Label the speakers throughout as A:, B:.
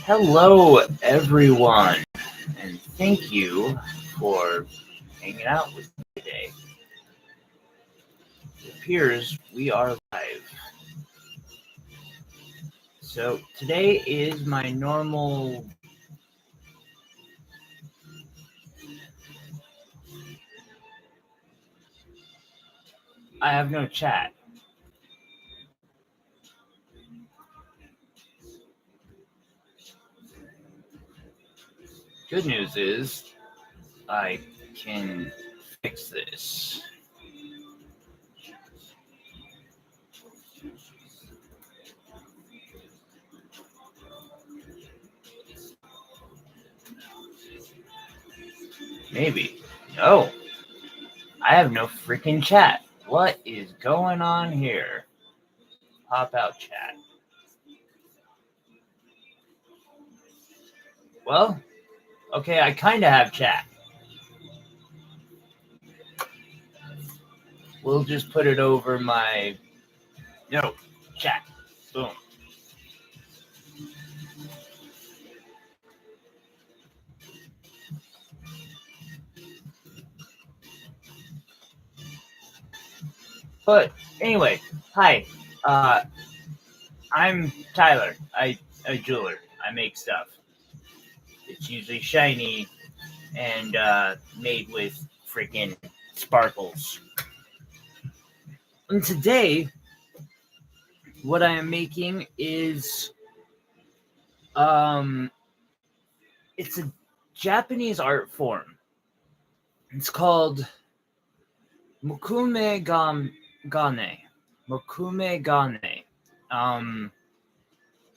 A: Hello, everyone, and thank you for hanging out with me today. It appears we are live. So, today is my normal. I have no chat. Good news is I can fix this. Maybe. No. I have no freaking chat. What is going on here? Pop out chat. Well, okay, I kind of have chat. We'll just put it over my chat. Boom. But anyway, hi. I'm Tyler. I'm a jeweler. I make stuff. It's usually shiny and made with freaking sparkles. And today, what I am making is it's a Japanese art form. It's called Mokume Gane. Mokume Gane.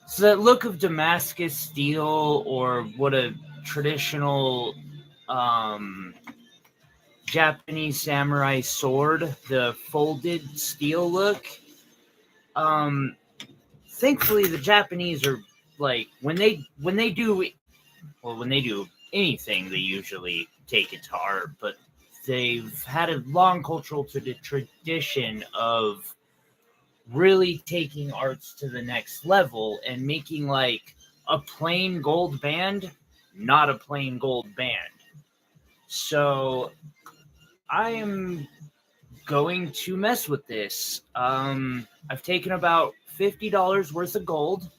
A: So that look of Damascus steel, or what a traditional Japanese samurai sword, the folded steel look. Thankfully, the Japanese are like when they do anything, they usually take it to art, but they've had a long cultural tradition of really taking arts to the next level and making like a plain gold band not a plain gold band. So I am going to mess with this. I've taken about $50 worth of gold.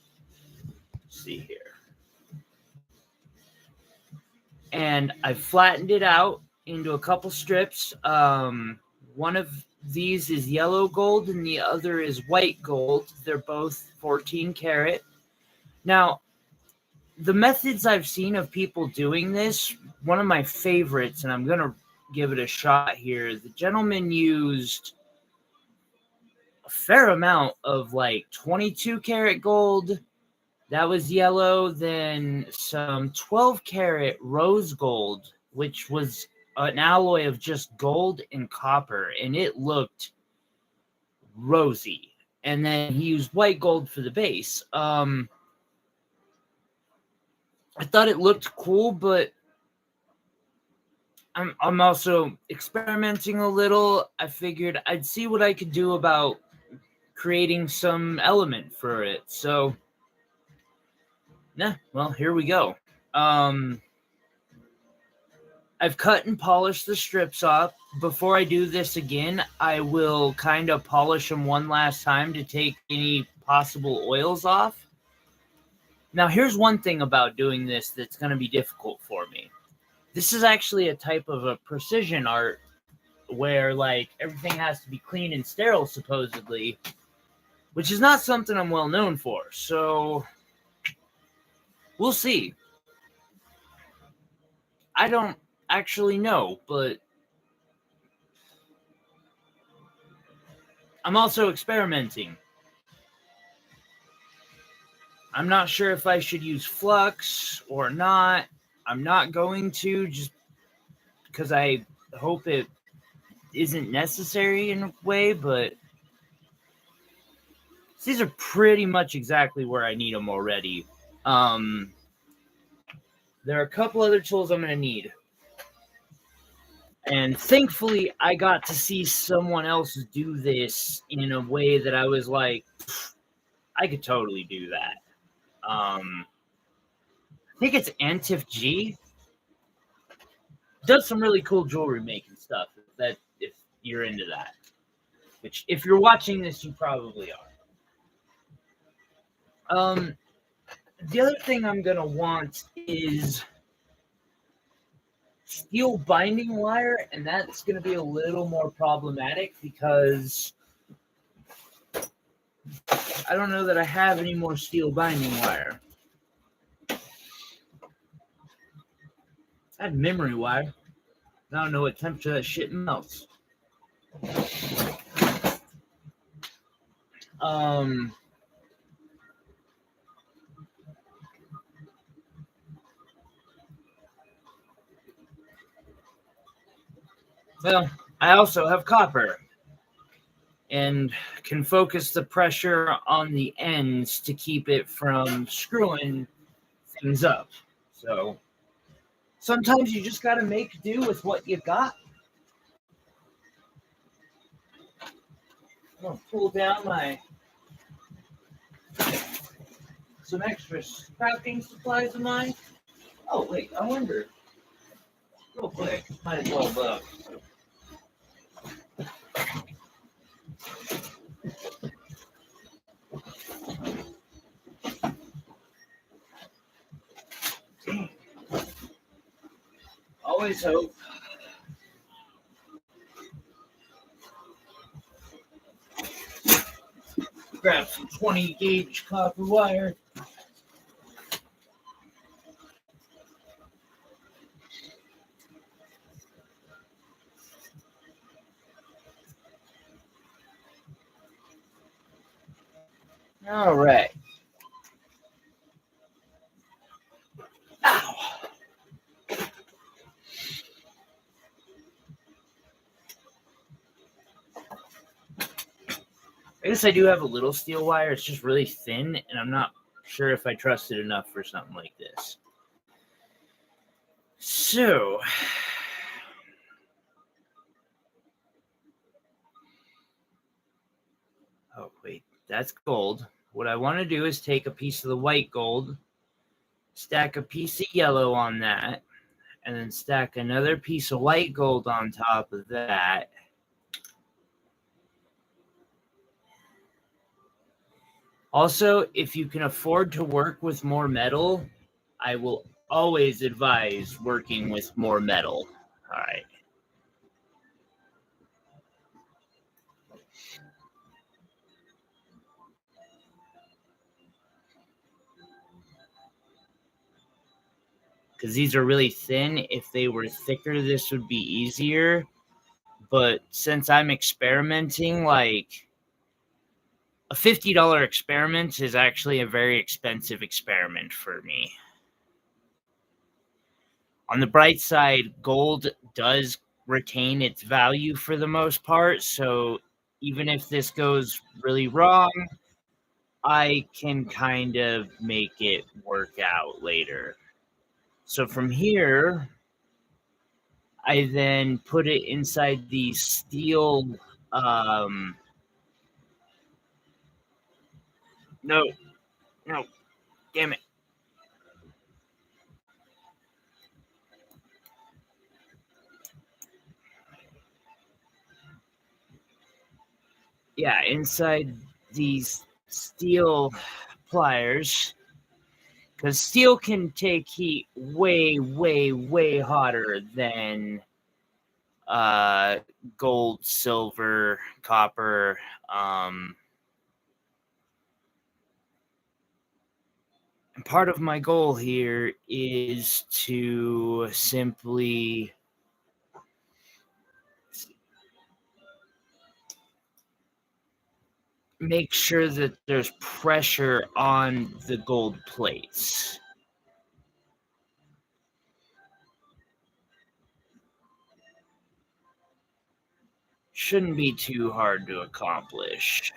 A: Let's see here. And I've flattened it out into a couple strips. One of these is yellow gold and the other is white gold. They're both 14 karat. Now, the methods I've seen of people doing this, one of my favorites, and I'm going to give it a shot here. The gentleman used a fair amount of like 22 karat gold. That was yellow. Then some 12 karat rose gold, which was an alloy of just gold and copper, and it looked rosy. And then he used white gold for the base. I thought it looked cool, but I'm also experimenting a little. I figured I'd see what I could do about creating some element for it. So, well, here we go. I've cut and polished the strips off. Before I do this again, I will kind of polish them one last time to take any possible oils off. Now, here's one thing about doing this that's going to be difficult for me. This is actually a type of a precision art where, like, everything has to be clean and sterile, supposedly, which is not something I'm well known for. So, we'll see. I don't actually know, but I'm also experimenting. I'm not sure if I should use flux or not. I'm not going to, just because I hope it isn't necessary in a way, but these are pretty much exactly where I need them already. There are a couple other tools I'm going to need. And thankfully, I got to see someone else do this in a way that I was like, I could totally do that. I think it's Antif G. Does some really cool jewelry making stuff. If you're into that, which if you're watching this, you probably are. The other thing I'm gonna want is steel binding wire, and that's gonna be a little more problematic because I don't know that I have any more steel binding wire. I have memory wire. I don't know what temperature that shit melts. Well, I also have copper and can focus the pressure on the ends to keep it from screwing things up. So sometimes you just got to make do with what you got. I'm going to pull down some extra crafting supplies of mine. Oh, wait, I wonder. Real quick, might as well look. Always hope. Grab some 20 gauge copper wire. All right. Ow. I guess I do have a little steel wire. It's just really thin, and I'm not sure if I trust it enough for something like this. So, oh, wait, that's gold. What I want to do is take a piece of the white gold, stack a piece of yellow on that, and then stack another piece of white gold on top of that. Also, if you can afford to work with more metal, I will always advise working with more metal. All right. Because these are really thin. If they were thicker, this would be easier. But since I'm experimenting, like a $50 experiment is actually a very expensive experiment for me. On the bright side, gold does retain its value for the most part. So even if this goes really wrong, I can kind of make it work out later. So from here, I then put it inside the steel. No, no, damn it. Yeah, inside these steel pliers. Because steel can take heat way, way, way hotter than gold, silver, copper. And part of my goal here is to simply make sure that there's pressure on the gold plates. Shouldn't be too hard to accomplish.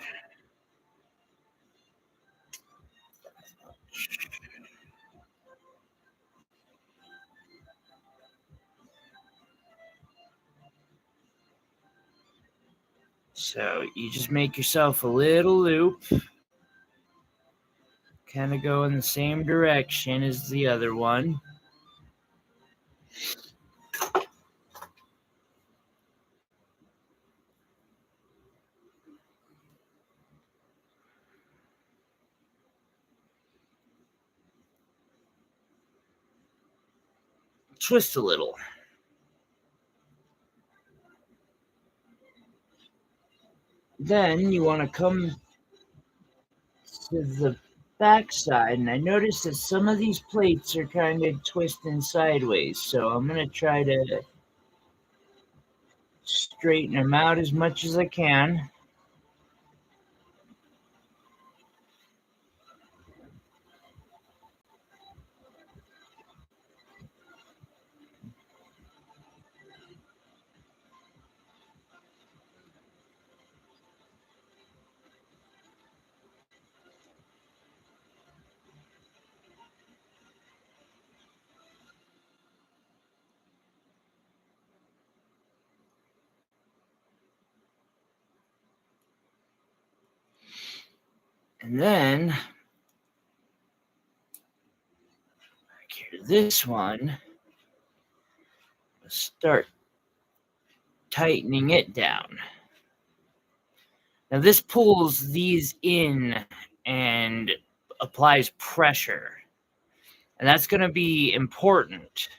A: So you just make yourself a little loop. kind of go in the same direction as the other one. Twist a little. Then you want to come to the back side, and I noticed that some of these plates are kind of twisting sideways, so I'm going to try to straighten them out as much as I can. And then this one, start tightening it down. Now this pulls these in and applies pressure. And that's going to be important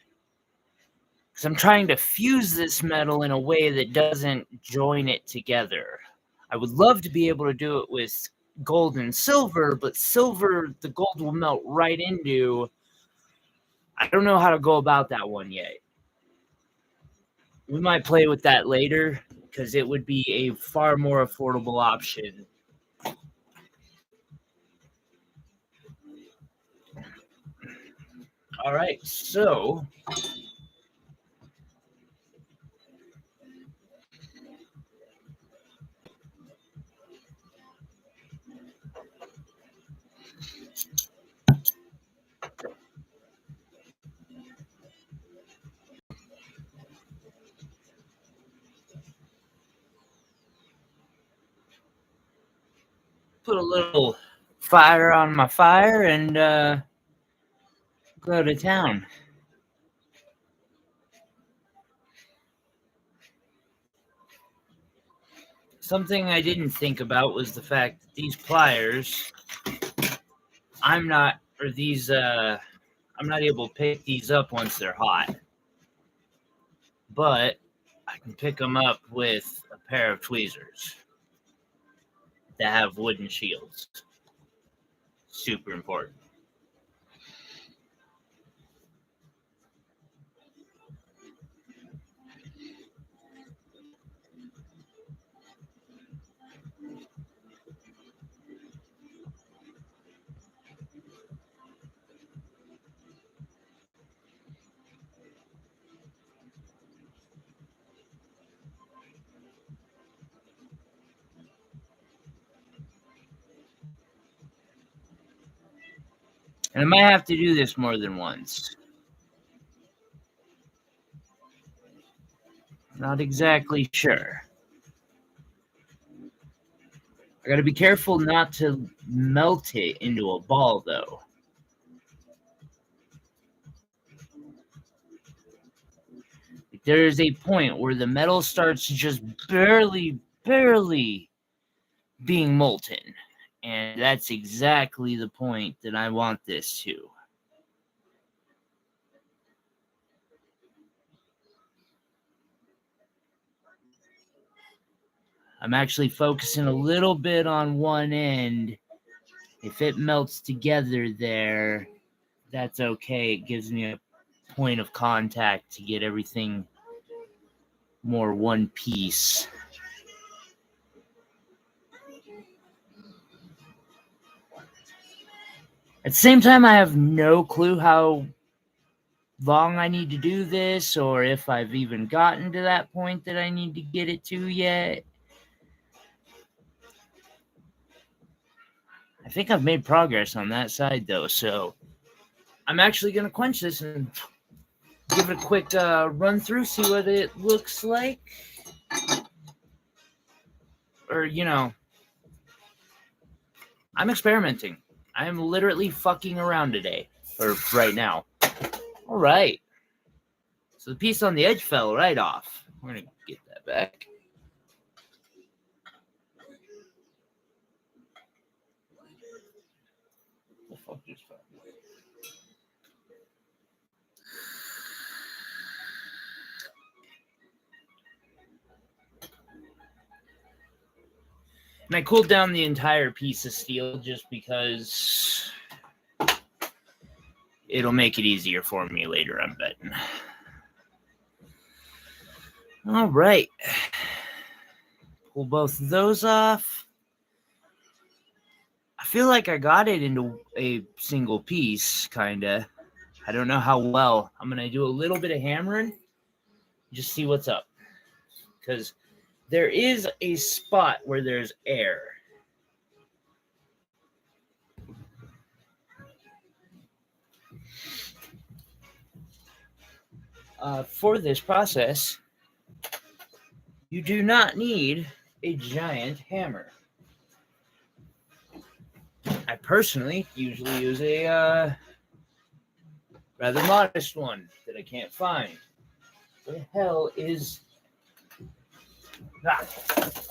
A: because I'm trying to fuse this metal in a way that doesn't join it together. I would love to be able to do it with gold and silver, but silver, the gold will melt right into. I don't know how to go about that one yet. We might play with that later because it would be a far more affordable option. All right, so put a little fire on my fire and go to town. Something I didn't think about was the fact that these pliers, I'm not able to pick these up once they're hot. But I can pick them up with a pair of tweezers that have wooden shields. Super important. And I might have to do this more than once. Not exactly sure. I gotta be careful not to melt it into a ball, though. There is a point where the metal starts just barely being molten. And that's exactly the point that I want this to. I'm actually focusing a little bit on one end. If it melts together there, that's okay. It gives me a point of contact to get everything more one piece. At the same time, I have no clue how long I need to do this or if I've even gotten to that point that I need to get it to yet. I think I've made progress on that side, though, so I'm actually going to quench this and give it a quick run through, see what it looks like. Or, I'm experimenting. I am literally fucking around today. Or right now. Alright. So the piece on the edge fell right off. We're going to get that back. The fuck just fell? And I cooled down the entire piece of steel just because it'll make it easier for me later, I'm betting. All right. Pull both of those off. I feel like I got it into a single piece, kind of. I don't know how well. I'm going to do a little bit of hammering, just see what's up. Because there is a spot where there's air. For this process, you do not need a giant hammer. I personally usually use a rather modest one that I can't find. What the hell is that?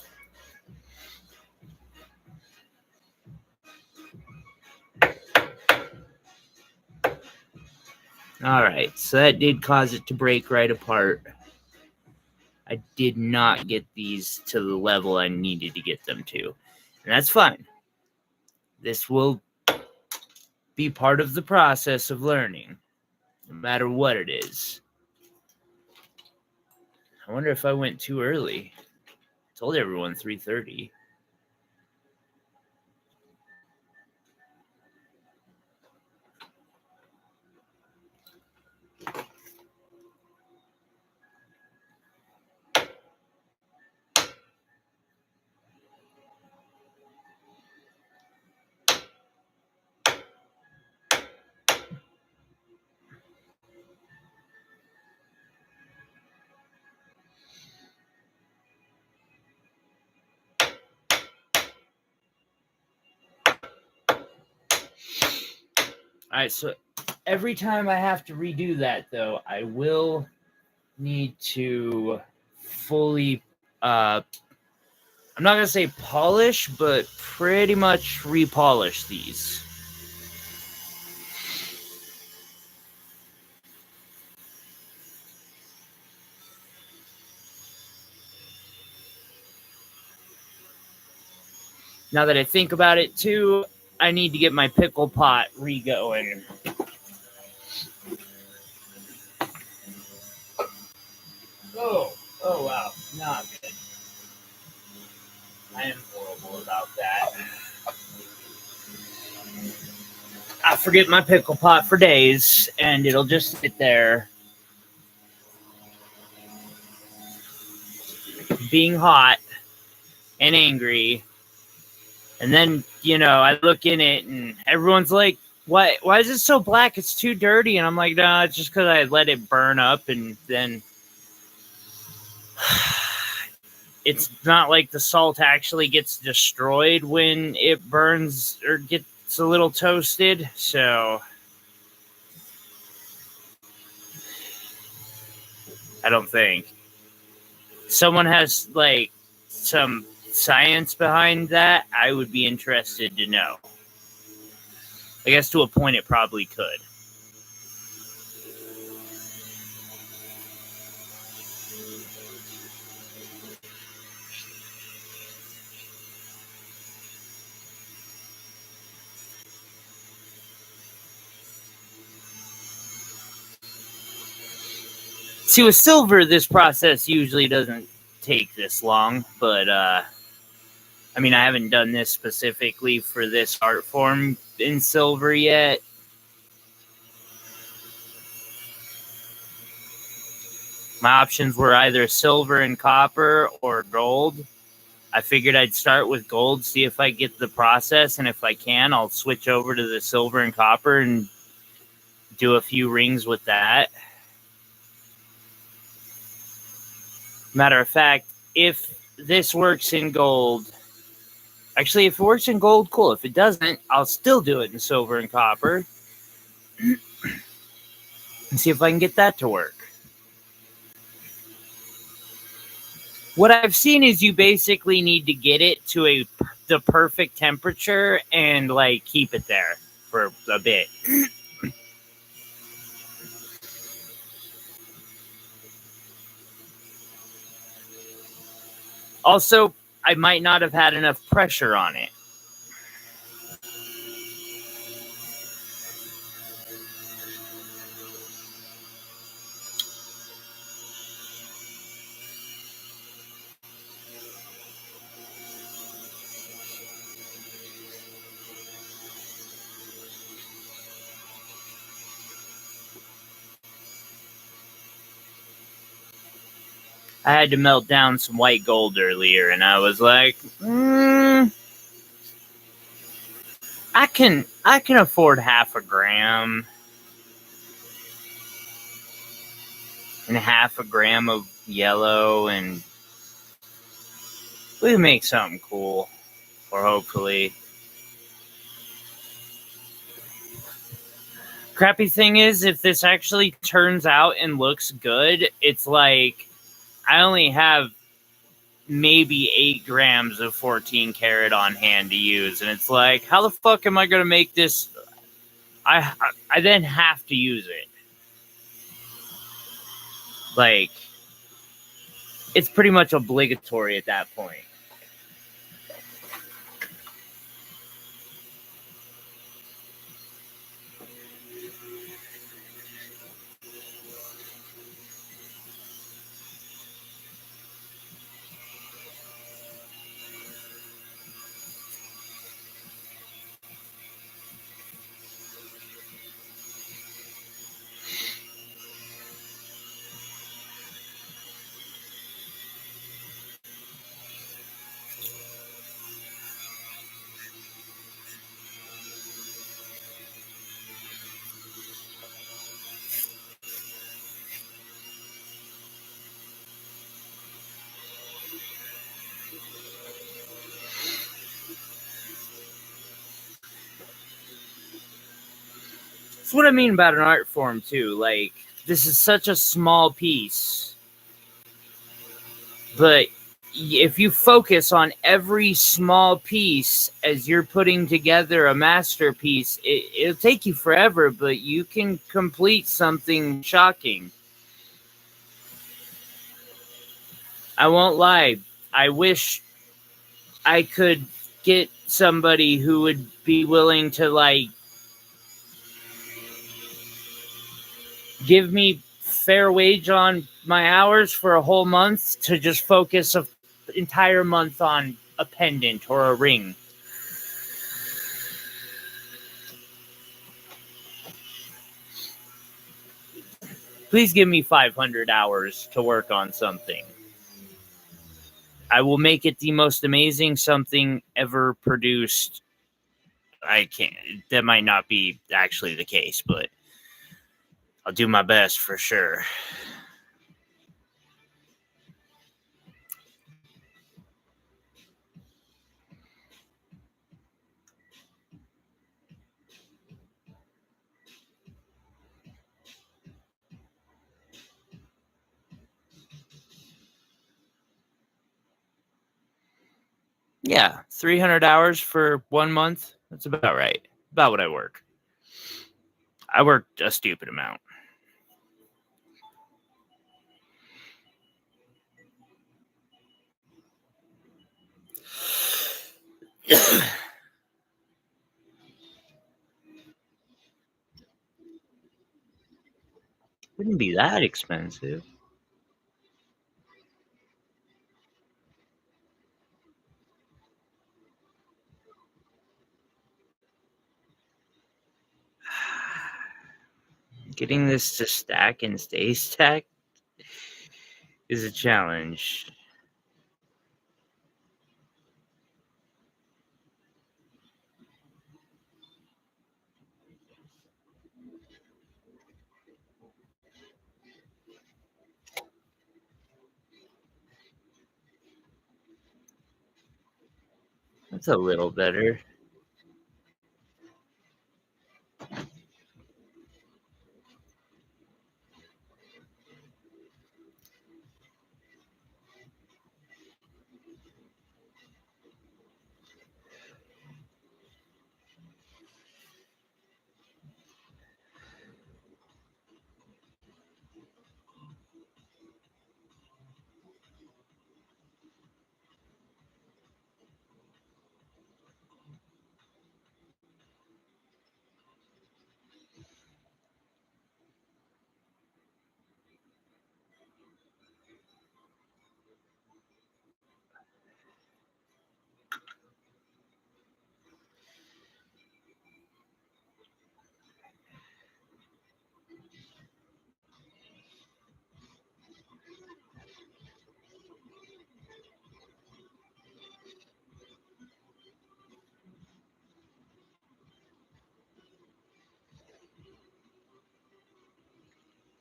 A: All right, so that did cause it to break right apart. I did not get these to the level I needed to get them to, and that's fine. This will be part of the process of learning, no matter what it is. I wonder if I went too early. I told everyone 3:30. All right, so every time I have to redo that, though, I will need to fully, I'm not going to say polish, but pretty much repolish these. Now that I think about it, too, I need to get my pickle pot re-going. Oh, wow. Not good. I am horrible about that. I forget my pickle pot for days, and it'll just sit there being hot and angry. And then, I look in it, and everyone's like, why is it so black? It's too dirty. And I'm like, no, it's just because I let it burn up, and then it's not like the salt actually gets destroyed when it burns or gets a little toasted. So I don't think. Someone has like some science behind that, I would be interested to know. I guess to a point it probably could. See, with silver, this process usually doesn't take this long, but I haven't done this specifically for this art form in silver yet. My options were either silver and copper or gold. I figured I'd start with gold, see if I get the process, and if I can, I'll switch over to the silver and copper and do a few rings with that. Matter of fact, if this works in gold, Actually, if it works in gold, cool. If it doesn't, I'll still do it in silver and copper. And see if I can get that to work. What I've seen is you basically need to get it to the perfect temperature and like keep it there for a bit. Also, I might not have had enough pressure on it. I had to melt down some white gold earlier, and I was like, I can afford half a gram and half a gram of yellow, and we can make something cool, or hopefully. Crappy thing is, if this actually turns out and looks good, it's like I only have maybe 8 grams of 14 karat on hand to use, and it's like, how the fuck am I going to make this? I then have to use it. Like, it's pretty much obligatory at that point. That's what I mean about an art form, too. Like, this is such a small piece. But if you focus on every small piece as you're putting together a masterpiece, it'll take you forever, but you can complete something shocking. I won't lie. I wish I could get somebody who would be willing to, like, give me fair wage on my hours for a whole month to just focus an entire month on a pendant or a ring. Please give me 500 hours to work on something. I will make it the most amazing something ever produced. I can't. That might not be actually the case, but I'll do my best for sure. Yeah, 300 hours for 1 month. That's about right. About what I work. I work a stupid amount. Wouldn't be that expensive. Getting this to stack and stay stacked is a challenge. That's a little better.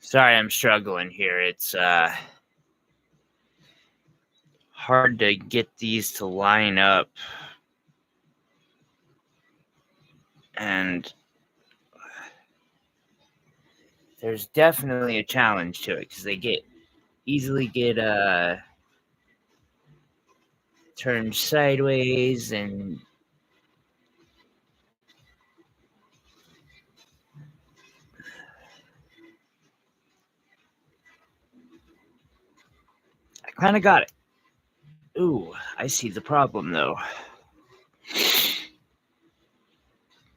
A: Sorry, I'm struggling here. It's hard to get these to line up. And there's definitely a challenge to it because they easily get turned sideways, and I kind of got it. Ooh, I see the problem though.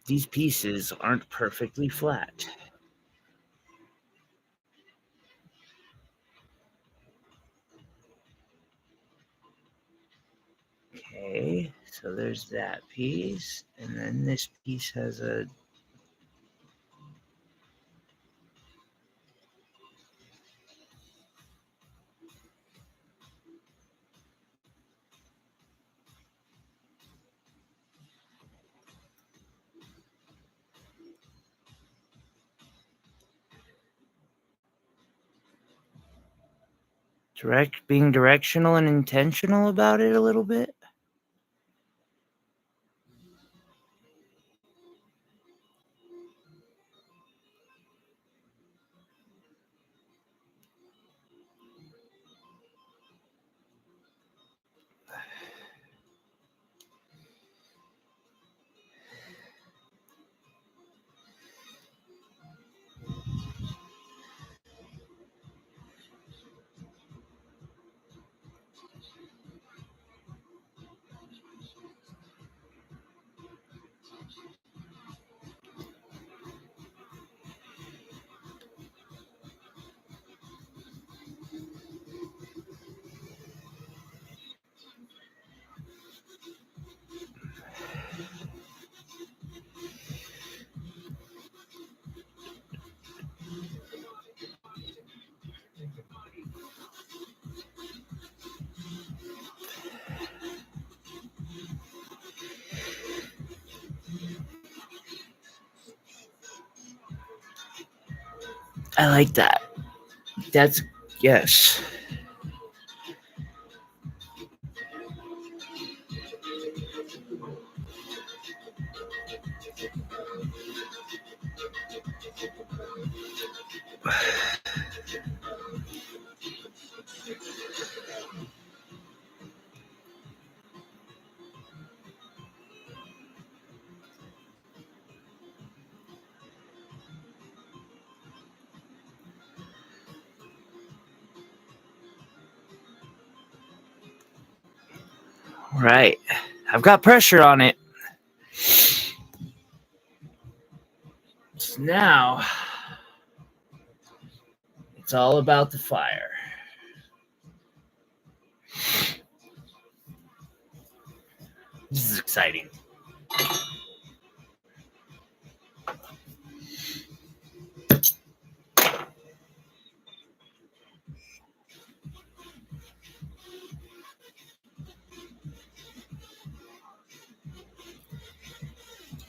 A: These pieces aren't perfectly flat. Okay, so there's that piece, and then this piece has a being directional and intentional about it a little bit. I like that. That's yes. Right. I've got pressure on it. So now it's all about the fire. This is exciting.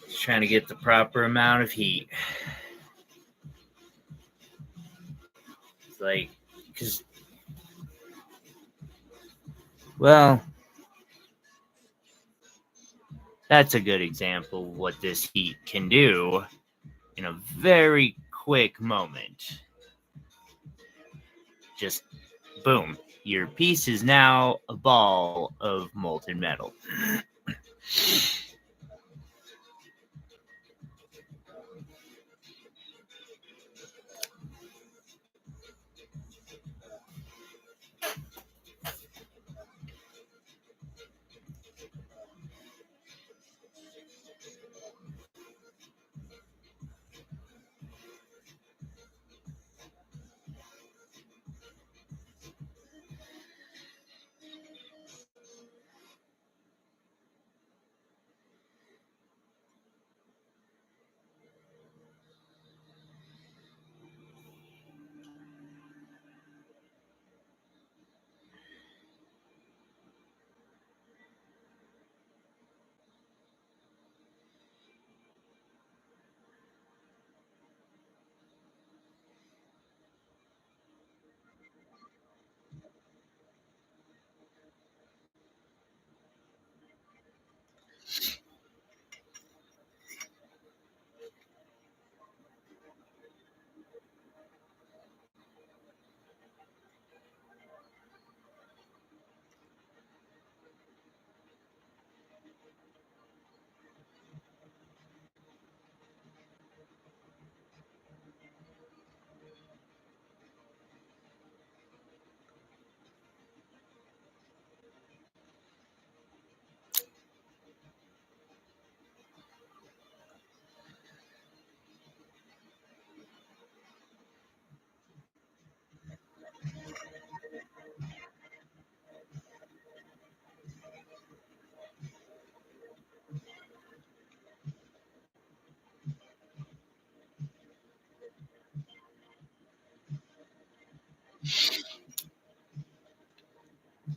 A: Just trying to get the proper amount of heat. It's like, because, well, That's a good example of what this heat can do in a very quick moment. Just boom, your piece is now a ball of molten metal.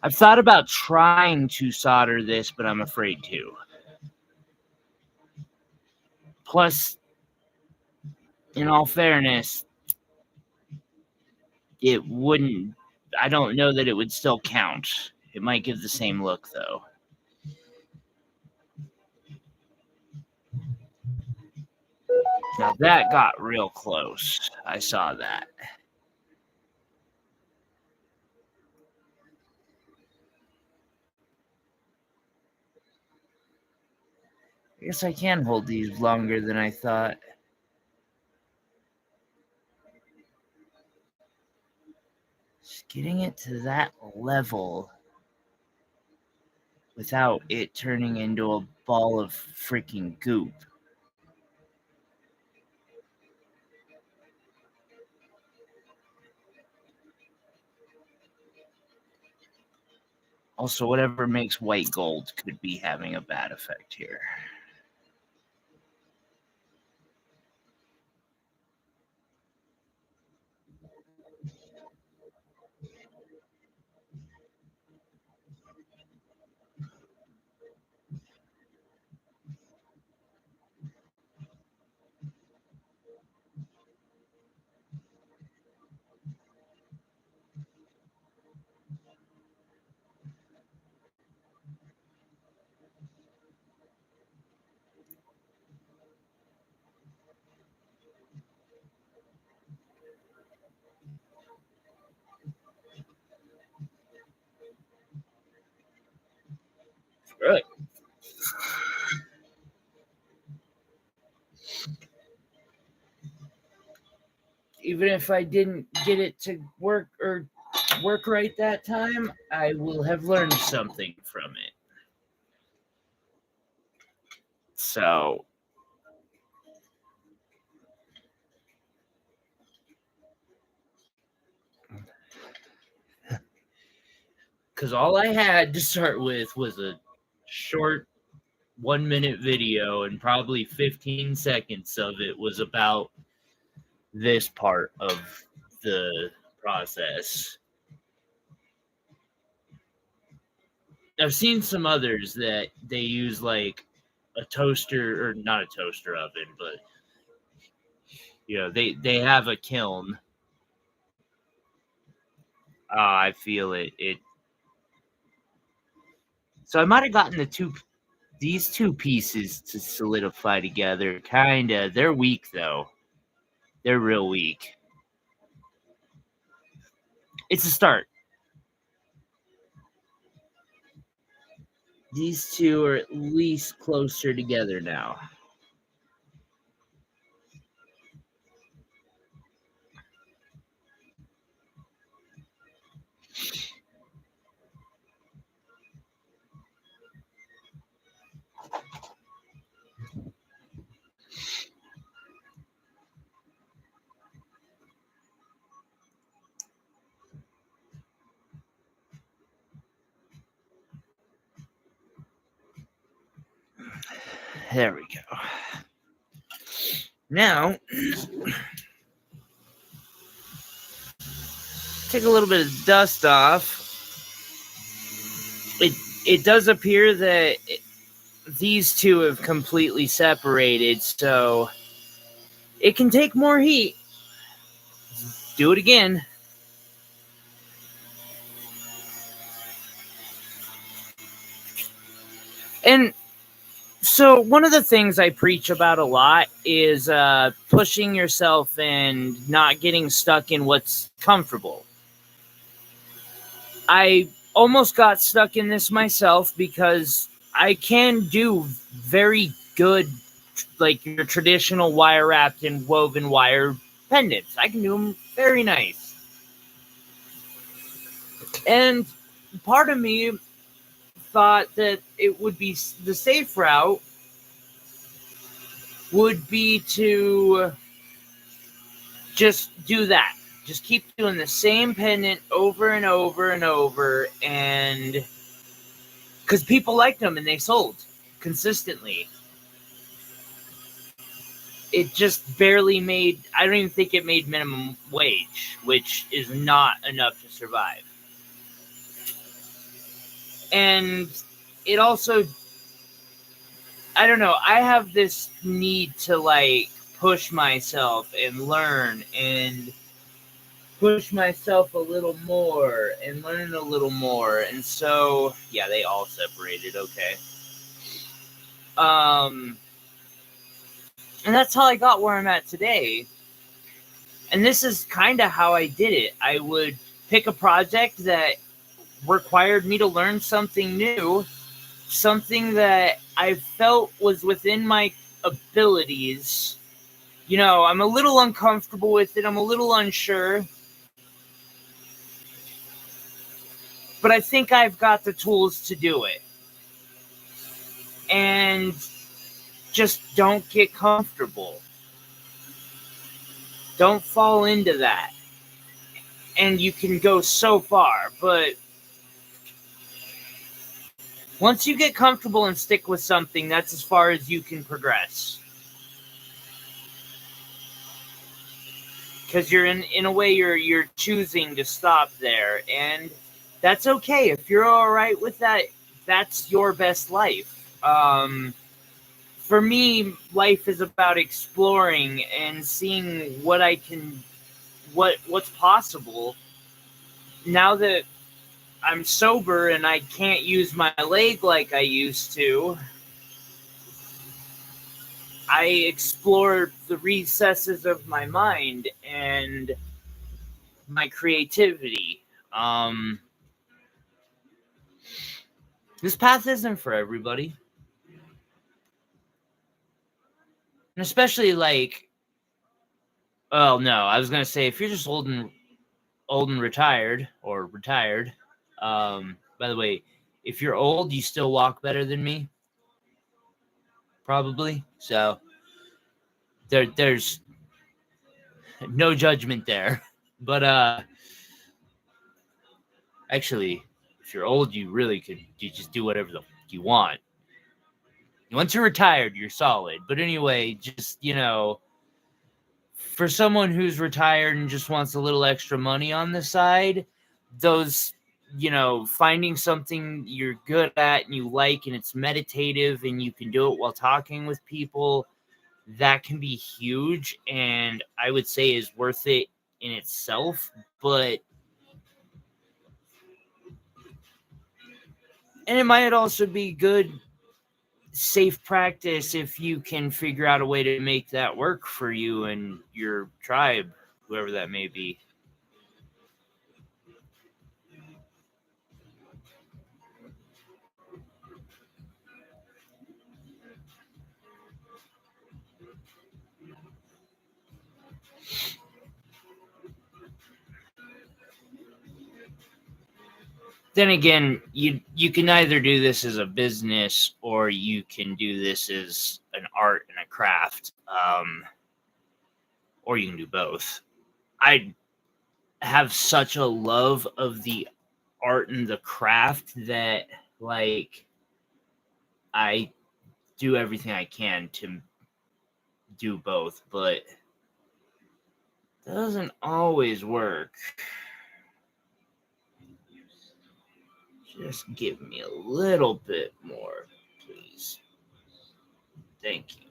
A: I've thought about trying to solder this, but I'm afraid to. Plus, in all fairness, it wouldn't. I don't know that it would still count. It might give the same look, though. Now that got real close. I saw that. I guess I can hold these longer than I thought. Just getting it to that level without it turning into a ball of freaking goop. Also, whatever makes white gold could be having a bad effect here. Right. Even if I didn't get it to work right that time, I will have learned something from it. So, because all I had to start with was a short 1 minute video, and probably 15 seconds of it was about this part of the process. I've seen some others that they use like a toaster, or not a toaster oven, but they have a kiln. I feel it. So I might have gotten the two. These two pieces to solidify together, kinda. They're weak though. They're real weak. It's a start. These two are at least closer together now. There we go. Now, take a little bit of dust off. It does appear that these two have completely separated, so it can take more heat. Do it again. And so one of the things I preach about a lot is pushing yourself and not getting stuck in what's comfortable. I almost got stuck in this myself because I can do very good, like your traditional wire wrapped and woven wire pendants. I can do them very nice. And part of me thought that it would be the safe route would be to just do that. Just keep doing the same pendant over and over and over, and because people liked them and they sold consistently. It just barely made, I don't even think it made minimum wage, which is not enough to survive. And it also, I don't know, I have this need to like push myself and learn and push myself a little more and learn a little more. And so, yeah, they all separated. Okay. And that's how I got where I'm at today. And this is kind of how I did it. I would pick a project that required me to learn something new, something that I felt was within my abilities. You know, I'm a little uncomfortable with it. I'm a little unsure. But I think I've got the tools to do it. And just don't get comfortable. Don't fall into that. And you can go so far. But once you get comfortable and stick with something, that's as far as you can progress. Because you're in a way you're choosing to stop there, and that's okay. If you're all right with that, that's your best life. For me, life is about exploring and seeing what I can, what's possible. Now that I'm sober and I can't use my leg like I used to, I explore the recesses of my mind and my creativity. This path isn't for everybody. And especially like, oh no, I was gonna say if you're just old and retired or retired. By the way, if you're old, you still walk better than me, probably. So there's no judgment there. But actually, if you're old, you really could you just do whatever you want. Once you're retired, you're solid. But anyway, just for someone who's retired and just wants a little extra money on the side, those, finding something you're good at and you like and it's meditative and you can do it while talking with people, that can be huge and I would say is worth it in itself. And it might also be good safe practice if you can figure out a way to make that work for you and your tribe, whoever that may be. Then again, you can either do this as a business or you can do this as an art and a craft, or you can do both. I have such a love of the art and the craft that, like, I do everything I can to do both, but it doesn't always work. Just give me a little bit more, please. Thank you.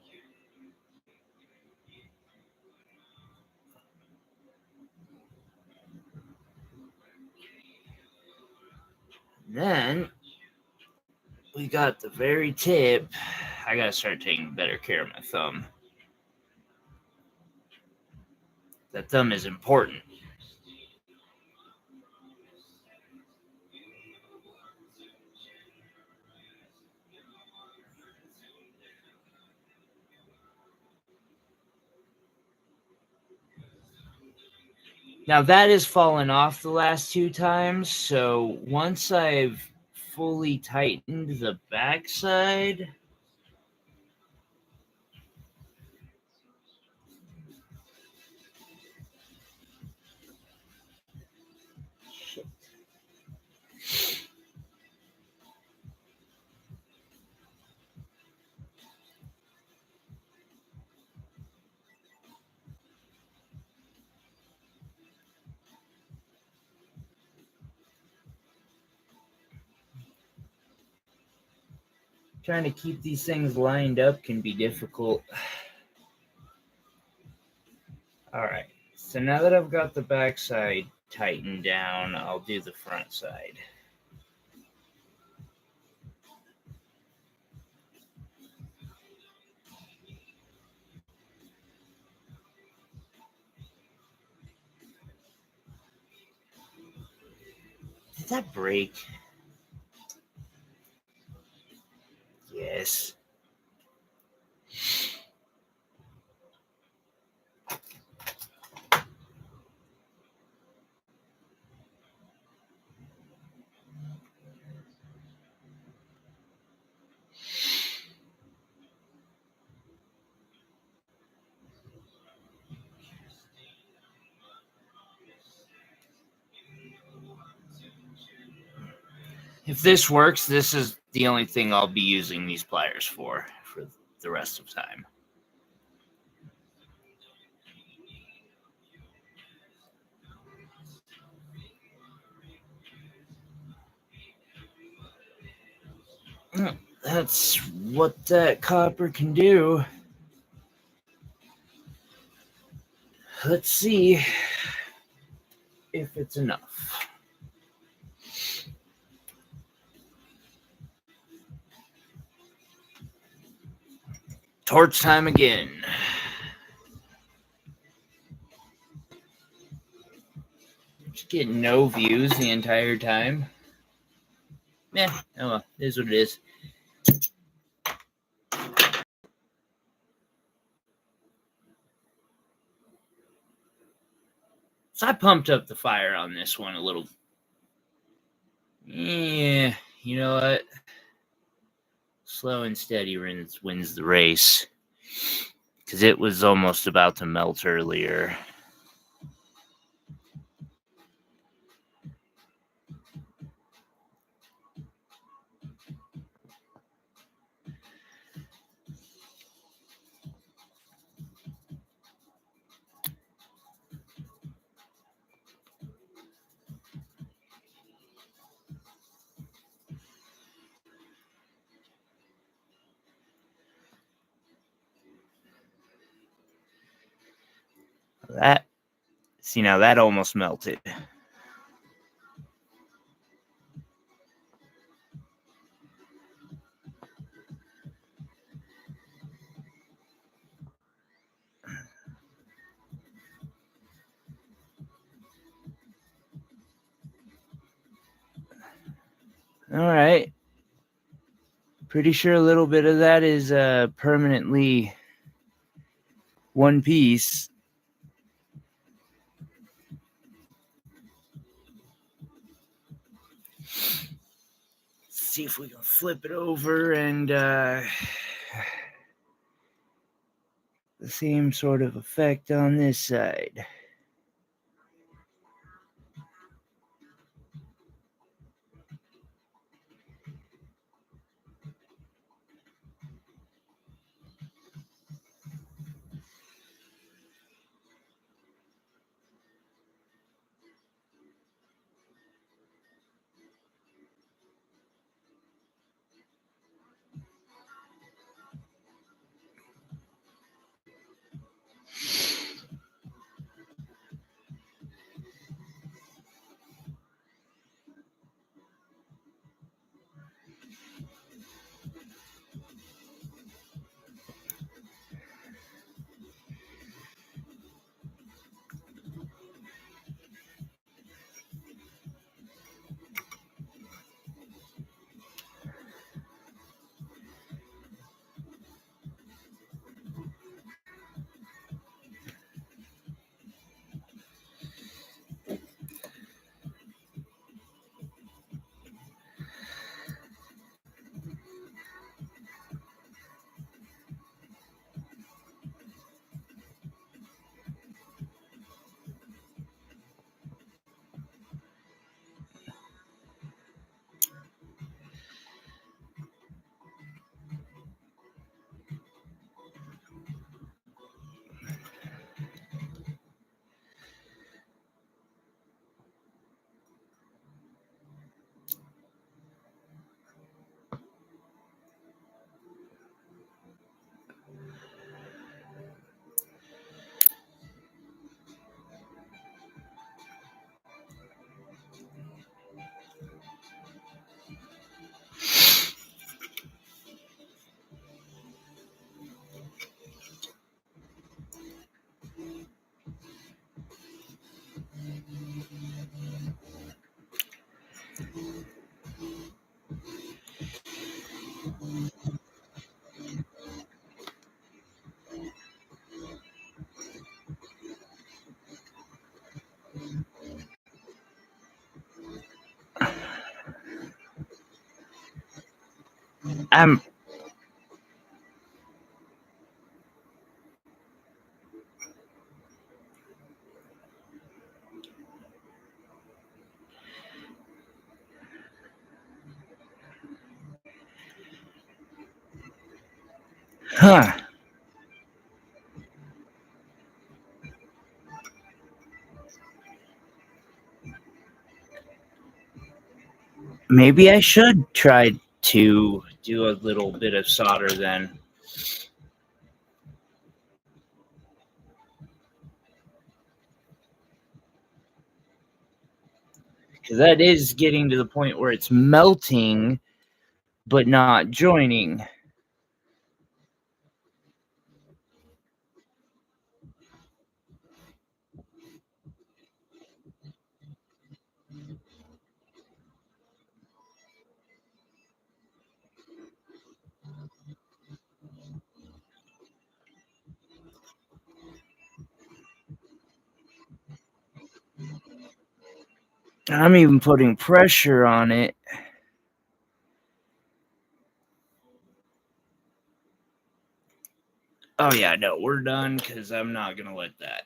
A: Then we got the very tip. I gotta start taking better care of my thumb. That thumb is important. Now that has fallen off the last 2 times, so once I've fully tightened the backside, trying to keep these things lined up can be difficult. All right, so now that I've got the backside tightened down, I'll do the front side. Did that break? Yes. If this works, this is the only thing I'll be using these pliers for the rest of time. That's what that copper can do. Let's see if it's enough. Torch time again. Just getting no views the entire time. Oh well, it is what it is. So I pumped up the fire on this one a little. Yeah, you know what? Slow and steady wins the race. Because it was almost about to melt earlier. Now that almost melted. All right. Pretty sure a little bit of that is permanently one piece. Let's see if we can flip it over and the same sort of effect on this side. I'm Huh. Maybe I should try to do a little bit of solder then. Because that is getting to the point where it's melting, but not joining. I'm even putting pressure on it. Oh yeah, no, we're done because I'm not gonna let that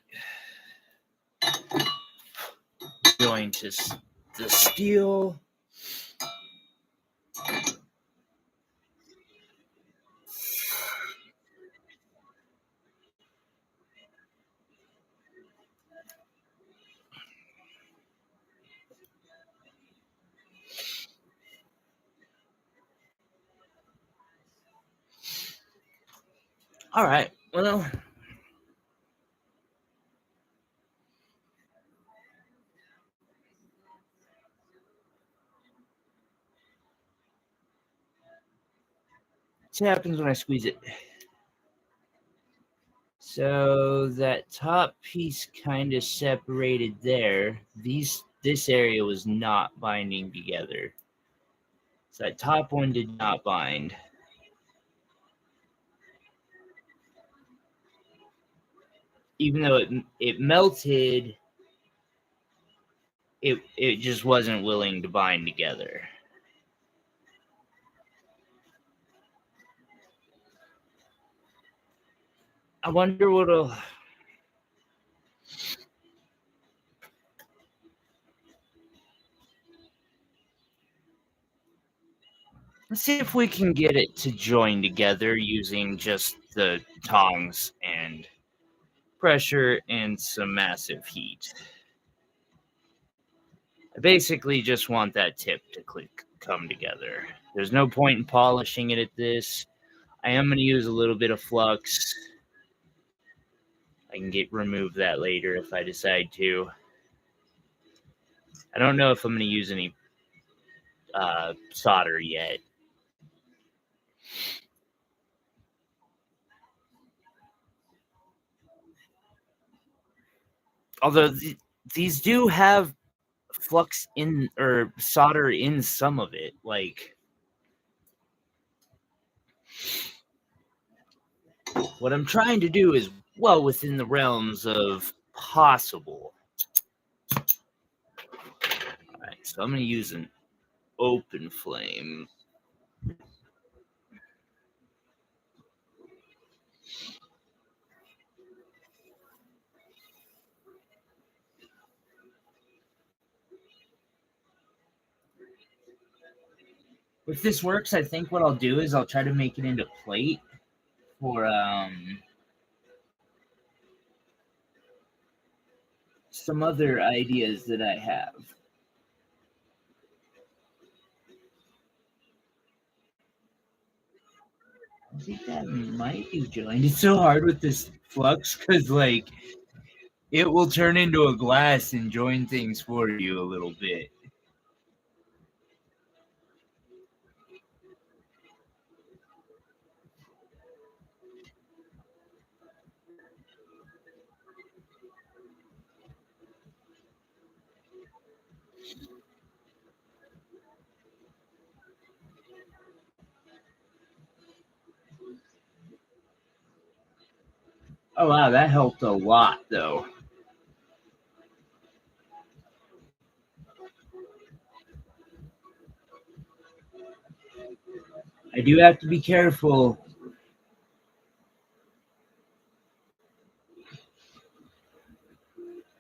A: join to the steel. All right, well, what happens when I squeeze it? So that top piece kind of separated there. This area was not binding together. So that top one did not bind. Even though it melted, it just wasn't willing to bind together. I wonder what'll... Let's see if we can get it to join together using just the tongs and pressure and some massive heat. I basically just want that tip to come together. There's no point in polishing it at this. I am going to use a little bit of flux. I can remove that later if I decide to. I don't know if I'm going to use any solder yet. Although these do have flux in or solder in some of it, like what I'm trying to do is well within the realms of possible. All right, so I'm going to use an open flame. If this works, I think what I'll do is I'll try to make it into plate for some other ideas that I have. I think that might be joined. It's so hard with this flux because, like, it will turn into a glass and join things for you a little bit. Oh, wow, that helped a lot, though. I do have to be careful.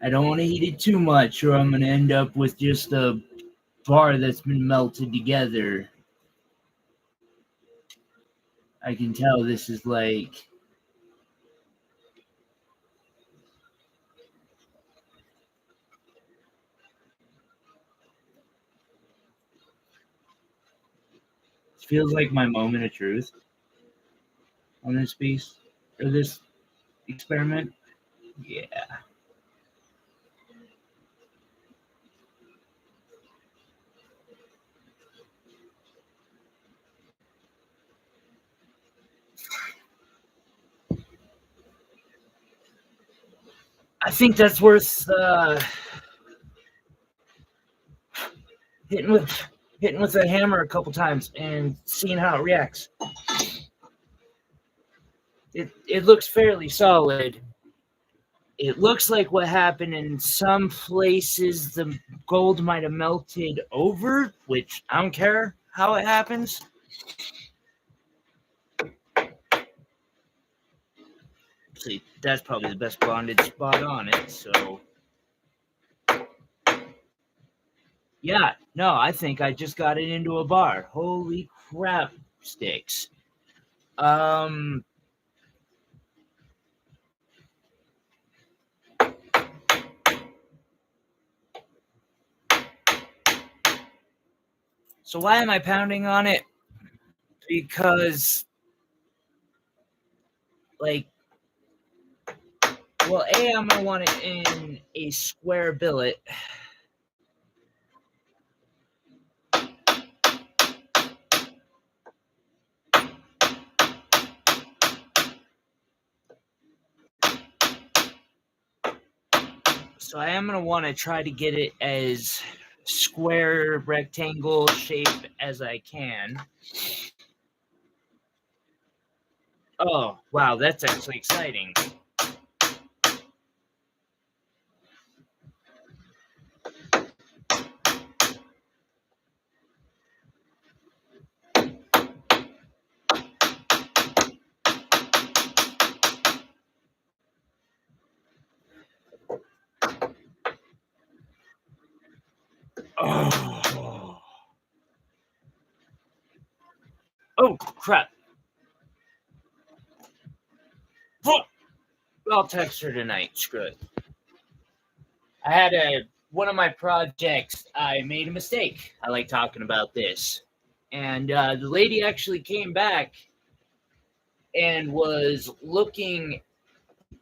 A: I don't want to heat it too much, or I'm going to end up with just a bar that's been melted together. I can tell this is like... It feels like my moment of truth on this piece, or this experiment. Yeah. I think that's worth hitting with a hammer a couple times and seeing how it reacts. It looks fairly solid. It looks like what happened in some places, the gold might have melted over, which I don't care how it happens. See, that's probably the best bonded spot on it, so... Yeah, no, I think I just got it into a bar. Holy crap, sticks. So why am I pounding on it? Because, like, well, A, I'm going to want it in a square billet. So I am going to want to try to get it as square rectangle shape as I can. Oh, wow, that's actually exciting. Oh, oh crap. I'll text her tonight. Screw it. I had one of my projects. I made a mistake. I like talking about this, and the lady actually came back and was looking,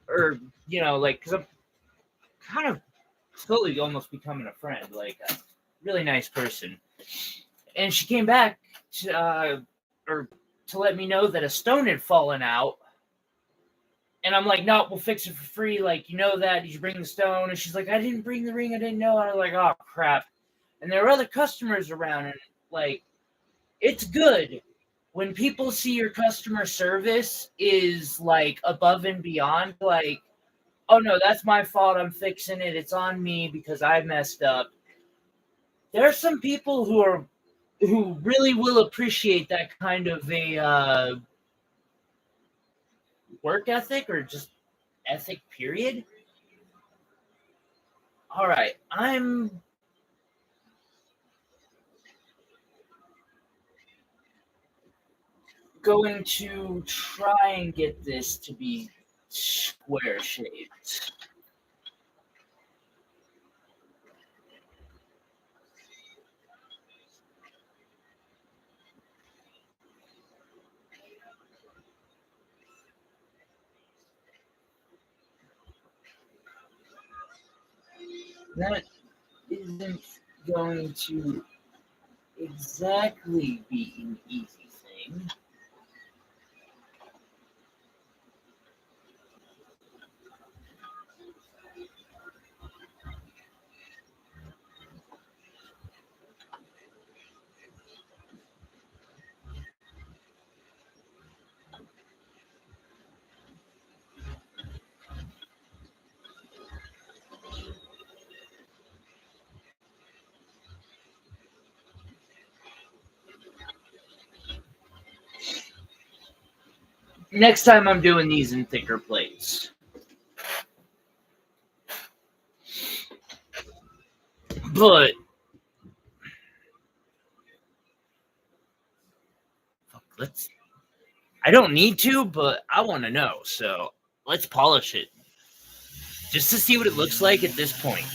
A: or like, because I'm kind of slowly almost becoming a friend, like a really nice person, and she came back to let me know that a stone had fallen out. And I'm like, no, we'll fix it for free. Like, you know that. Did you bring the stone? And she's like, I didn't bring the ring. I didn't know. And I was like, oh, crap. And there were other customers around. And, like, it's good when people see your customer service is, like, above and beyond. Like, oh, no, that's my fault. I'm fixing it. It's on me because I messed up. There are some people who really will appreciate that kind of a work ethic, or just ethic, period. All right, I'm going to try and get this to be square shaped. That isn't going to exactly be an easy thing. Next time I'm doing these in thicker plates. But let's I don't need to, but I want to know. So let's polish it just to see what it looks like at this point.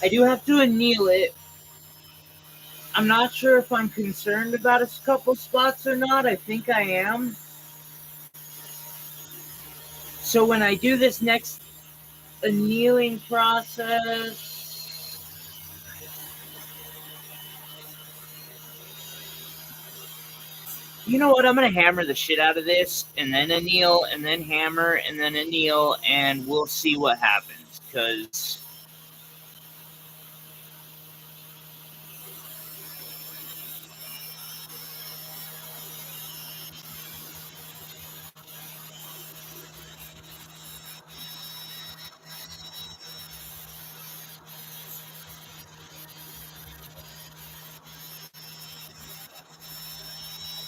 A: I do have to anneal it. I'm not sure if I'm concerned about a couple spots or not. I think I am. So when I do this next annealing process, you know what? I'm going to hammer the shit out of this and then anneal and then hammer and then anneal, and we'll see what happens.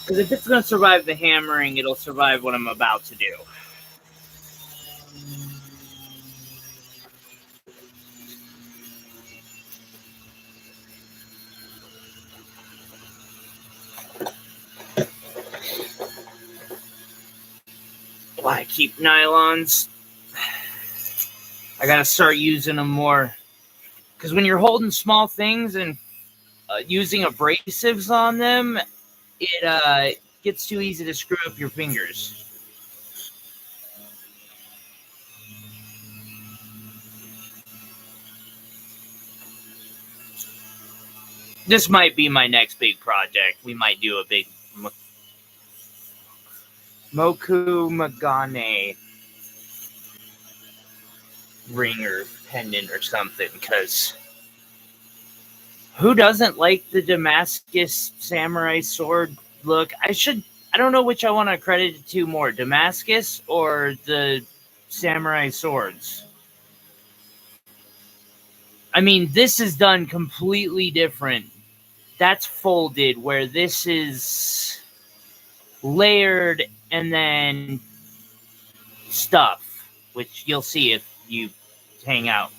A: Because if it's going to survive the hammering, it'll survive what I'm about to do. Why I keep nylons? I got to start using them more. Because when you're holding small things and using abrasives on them, it gets too easy to screw up your fingers. This might be my next big project. We might do a big Mokume Gane ring or pendant or something, because who doesn't like the Damascus samurai sword look? I don't know which I want to credit it to more, Damascus or the samurai swords. I mean, this is done completely different. That's folded, where this is layered and then stuff, which you'll see if you hang out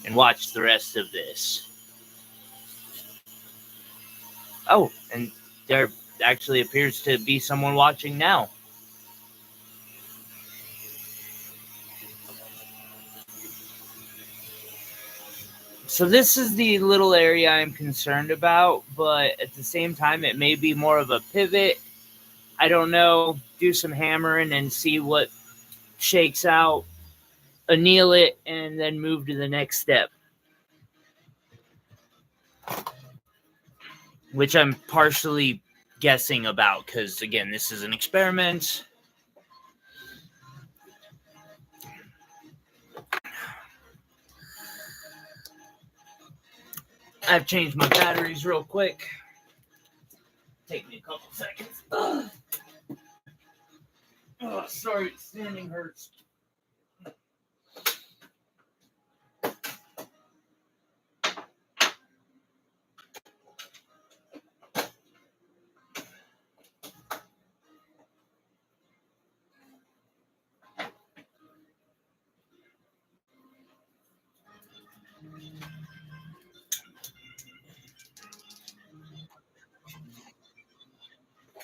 A: and watch the rest of this. Oh, and there actually appears to be someone watching now. So this is the little area I'm concerned about, but at the same time, it may be more of a pivot. I don't know. Do some hammering and see what shakes out, anneal it, and then move to the next step, which I'm partially guessing about because, again, this is an experiment. I've changed my batteries real quick. Take me a couple seconds. Ugh. Oh, sorry, standing hurts.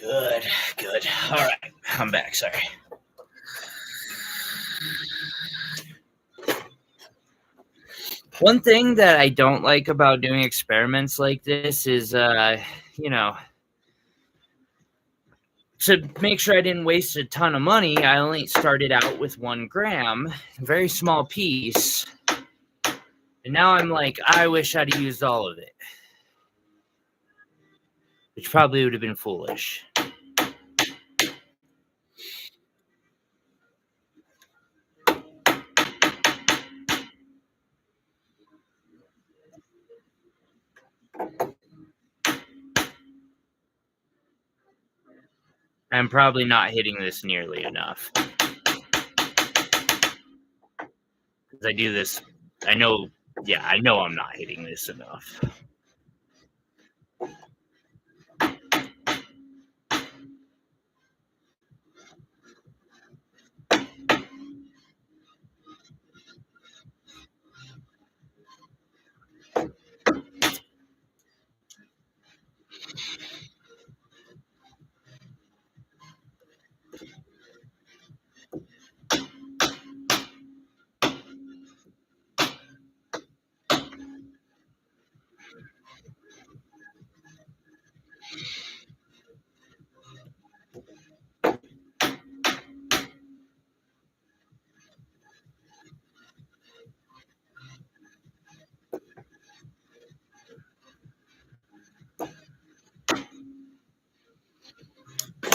A: Good, good. All right, I'm back. Sorry. One thing that I don't like about doing experiments like this is, you know, to make sure I didn't waste a ton of money, I only started out with 1 gram, a very small piece. And now I'm like, I wish I'd used all of it, which probably would have been foolish. I'm probably not hitting this nearly enough. Because I do this, I know I'm not hitting this enough.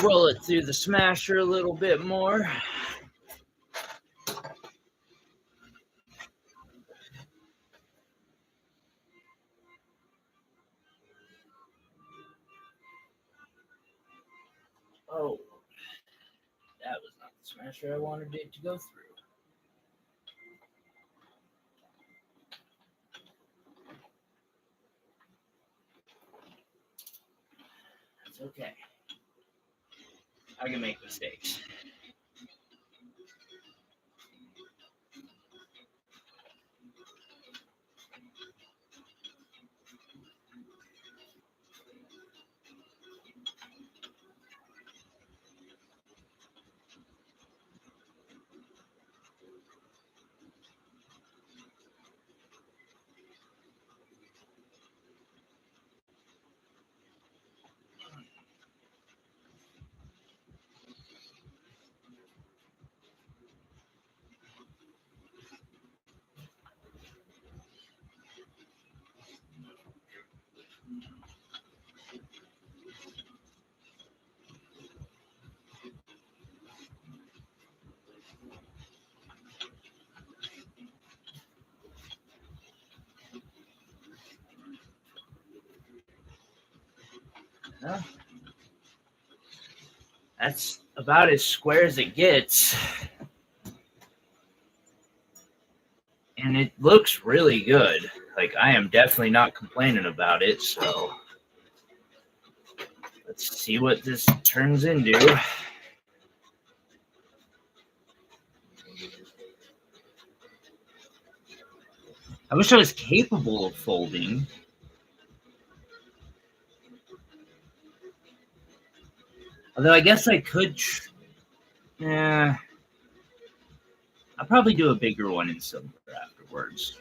A: Roll it through the smasher a little bit more. Oh, that was not the smasher I wanted it to go through. That's okay. I can make mistakes. Well, that's about as square as it gets. And it looks really good. Like, I am definitely not complaining about it, so let's see what this turns into. I wish I was capable of folding. Although I guess I could. Yeah. I'll probably do a bigger one in silver afterwards.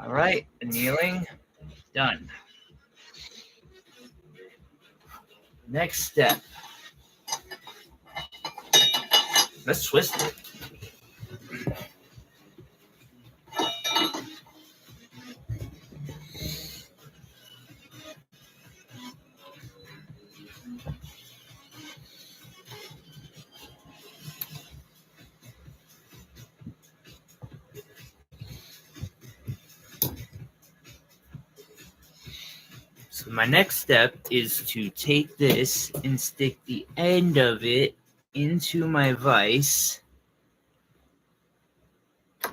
A: All right, annealing, done. Next step. Let's twist it. So my next step is to take this and stick the end of it into my vise. I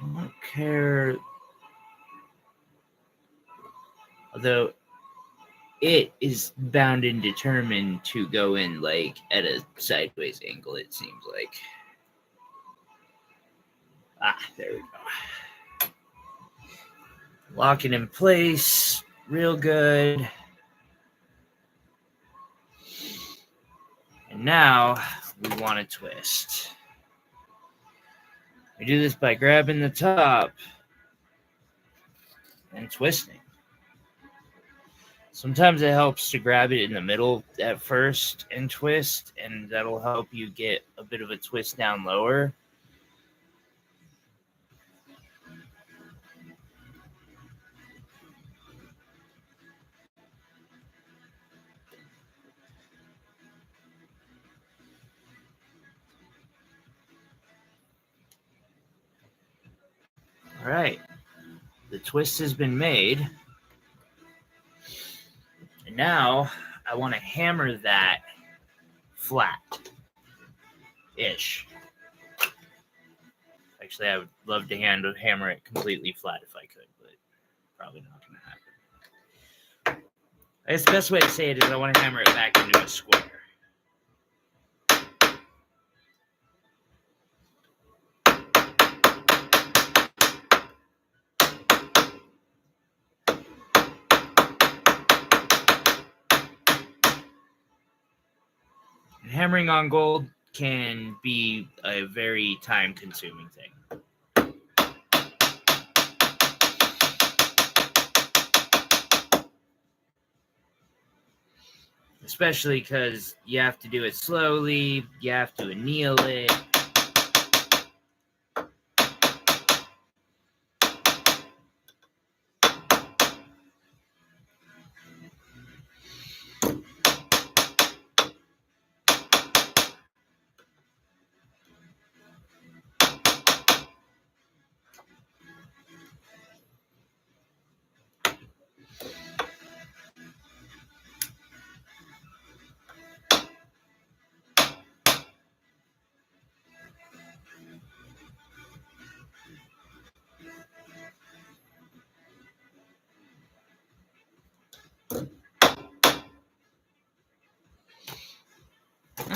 A: don't care. Although it is bound and determined to go in like at a sideways angle, it seems like. There we go. Lock it in place real good. And now we want to twist. We do this by grabbing the top and twisting. Sometimes it helps to grab it in the middle at first and twist, and that'll help you get a bit of a twist down lower. All right, the twist has been made. And now I want to hammer that flat-ish. Actually, I would love to hammer it completely flat if I could, but probably not going to happen. I guess the best way to say it is I want to hammer it back into a square. And hammering on gold can be a very time-consuming thing. Especially because you have to do it slowly, you have to anneal it.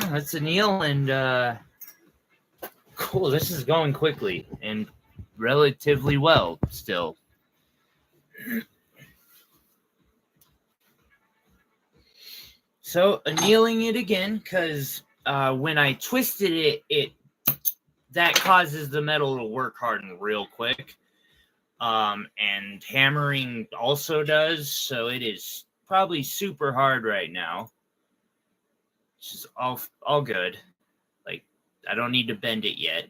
A: Let's anneal and cool. This is going quickly and relatively well still. So annealing it again, because when I twisted it, that causes the metal to work harden real quick. And hammering also does, so it is probably super hard right now. Which is all good. Like, I don't need to bend it yet.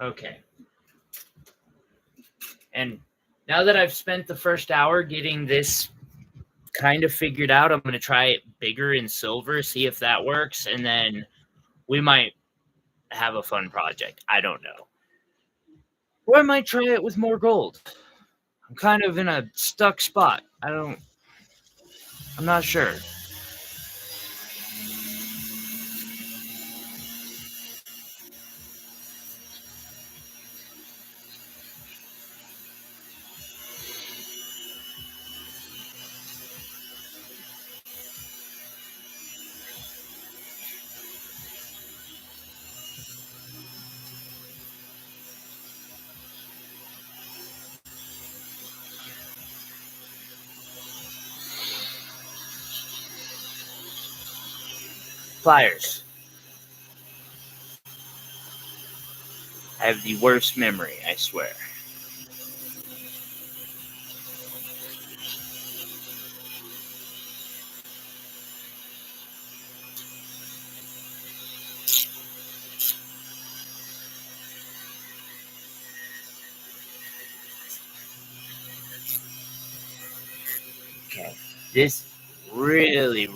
A: Okay. And now that I've spent the first hour getting this kind of figured out, I'm going to try it bigger in silver, see if that works, and then we might have a fun project. I don't know. Or I might try it with more gold. I'm kind of in a stuck spot. I'm not sure. Pliers. I have the worst memory, I swear. Okay. This really.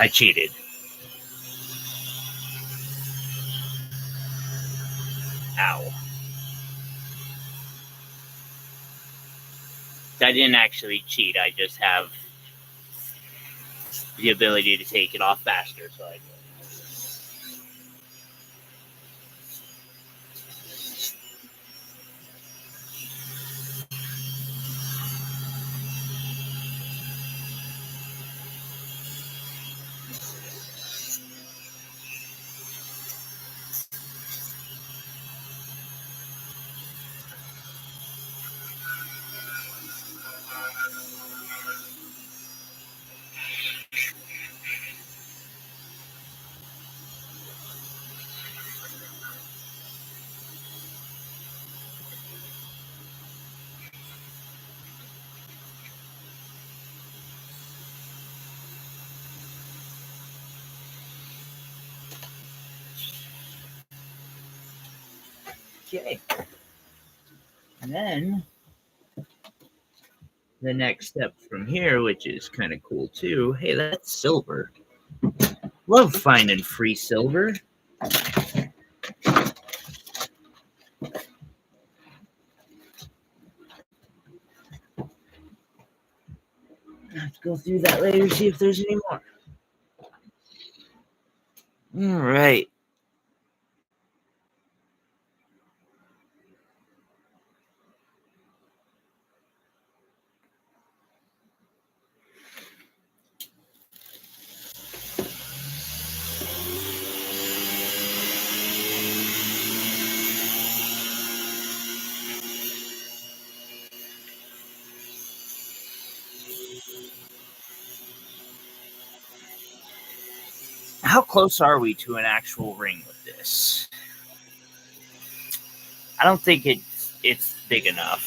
A: I cheated. Ow. I didn't actually cheat. I just have the ability to take it off faster. So I. Okay. And then the next step from here, which is kind of cool too. Hey, that's silver. Love finding free silver. Let's go through that later, see if there's any more. All right. How close are we to an actual ring with this? I don't think it's big enough.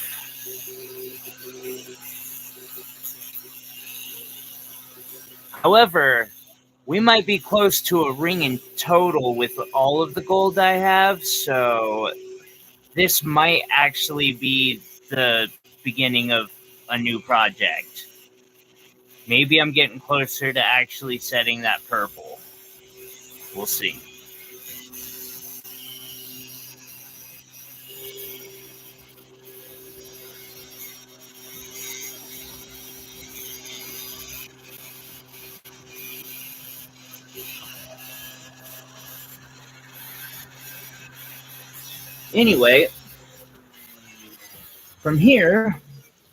A: However, we might be close to a ring in total with all of the gold I have, so this might actually be the beginning of a new project. Maybe I'm getting closer to actually setting that purple. We'll see. Anyway, from here,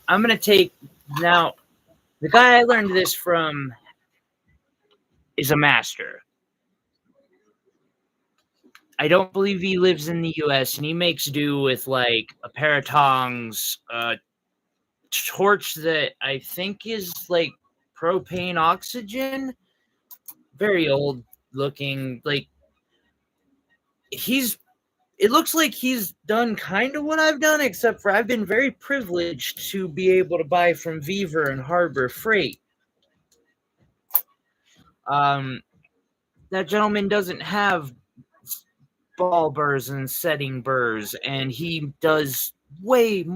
A: I'm going to take now. The guy I learned this from is a master. I don't believe he lives in the US, and he makes do with like a pair of tongs, a torch that I think is like propane oxygen. Very old looking. Like it looks like he's done kind of what I've done, except for I've been very privileged to be able to buy from Beaver and Harbor Freight. That gentleman doesn't have ball burrs and setting burrs, and he does way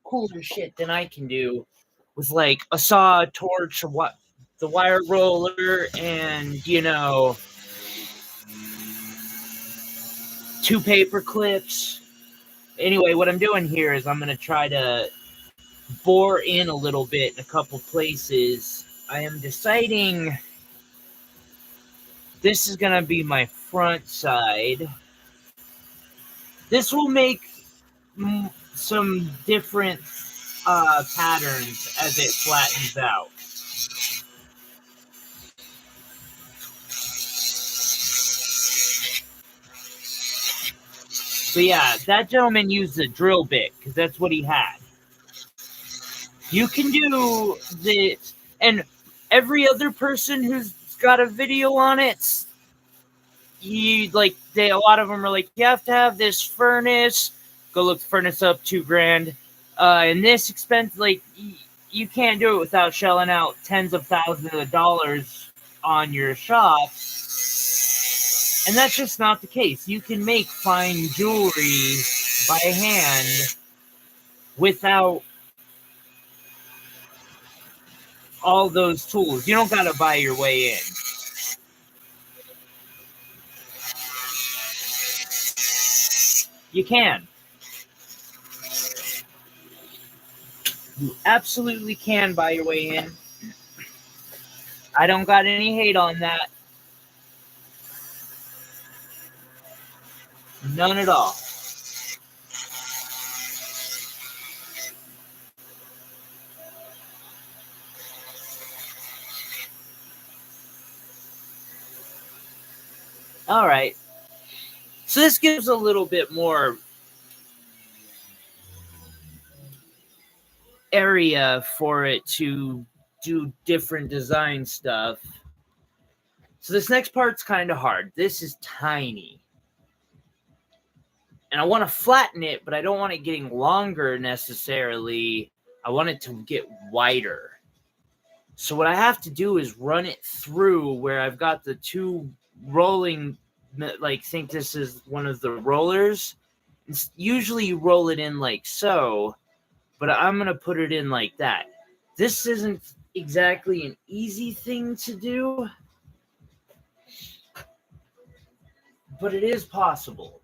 A: cooler shit than I can do with like a saw, a torch, the wire roller, and 2 paper clips. Anyway, what I'm doing here is I'm going to try to bore in a little bit in a couple places. I am deciding this is going to be my front side. This will make some different patterns as it flattens out. So yeah, that gentleman used a drill bit because that's what he had. You can do this, and every other person who's got a video on it, a lot of them are like, you have to have this furnace. Go look the furnace up, $2,000. And this expense, like you can't do it without shelling out tens of thousands of dollars on your shop. And that's just not the case. You can make fine jewelry by hand without all those tools. You don't got to buy your way in. You can. You absolutely can buy your way in. I don't got any hate on that. None at all. All right. So this gives a little bit more area for it to do different design stuff. So this next part's kind of hard. This is tiny. And I want to flatten it, but I don't want it getting longer necessarily. I want it to get wider. So what I have to do is run it through where I've got the 2 rolling, like think this is one of the rollers. Usually you roll it in like so, but I'm going to put it in like that. This isn't exactly an easy thing to do, but it is possible.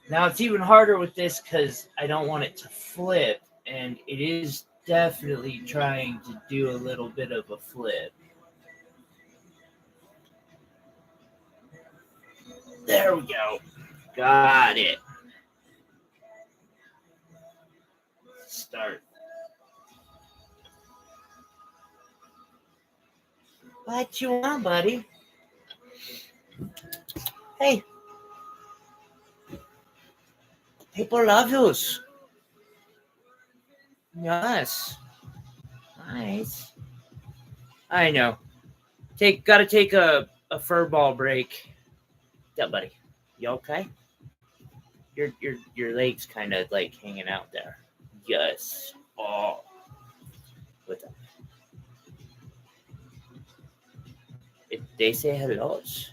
A: Now it's even harder with this because I don't want it to flip, and it is definitely trying to do a little bit of a flip. There we go. Got it. Start. What you want, buddy? Hey. People love yous. Yes. Nice. I know. Gotta take a fur ball break. Yeah, buddy. You okay? Your legs kind of like hanging out there. Yes. Oh. What's up? They say hellos.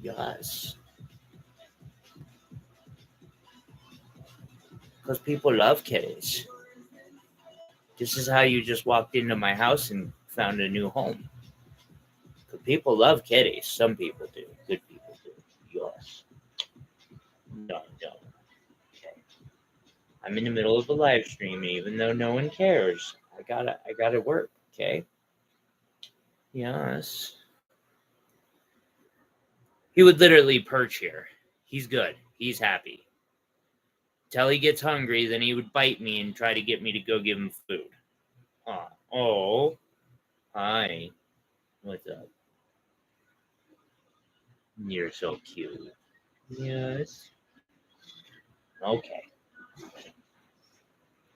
A: Yes. Because people love kitties. This is how you just walked into my house and found a new home. Because People love kitties. Some people do. Good people do. Yours. No. Okay. I'm in the middle of a live stream, and even though no one cares, I gotta work. Okay. Yes. He would literally perch here. He's good. He's happy. Till he gets hungry, then he would bite me and try to get me to go give him food. Oh. Hi. What's up? You're so cute. Yes. Okay.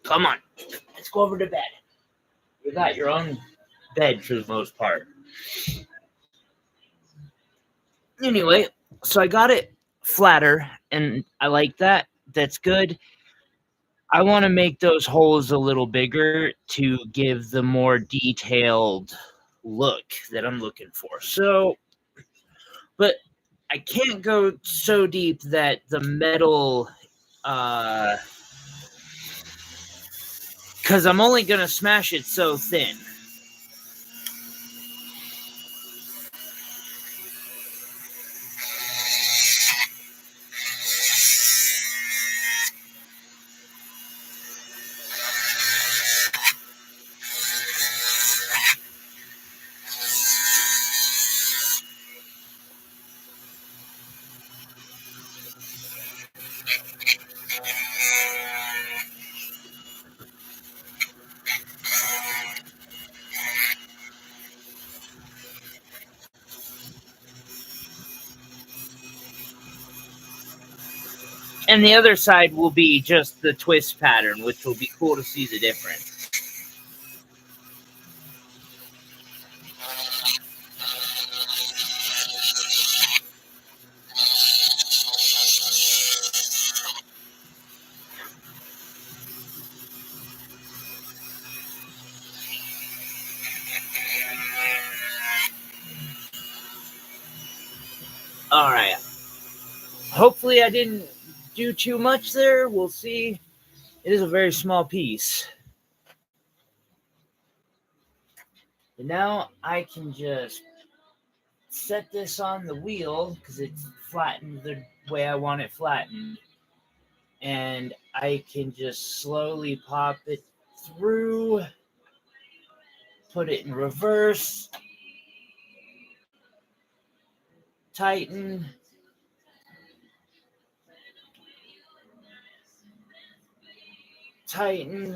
A: Come on. Let's go over to bed. You got your own bed for the most part. Anyway, so I got it flatter, and I like that. That's good. I want to make those holes a little bigger to give the more detailed look that I'm looking for. So, but I can't go so deep that the metal, because I'm only going to smash it so thin. And the other side will be just the twist pattern, which will be cool to see the difference. All right. Hopefully I didn't do too much there. We'll see. It is a very small piece. And now I can just set this on the wheel because it's flattened the way I want it flattened. And I can just slowly pop it through, put it in reverse, tighten,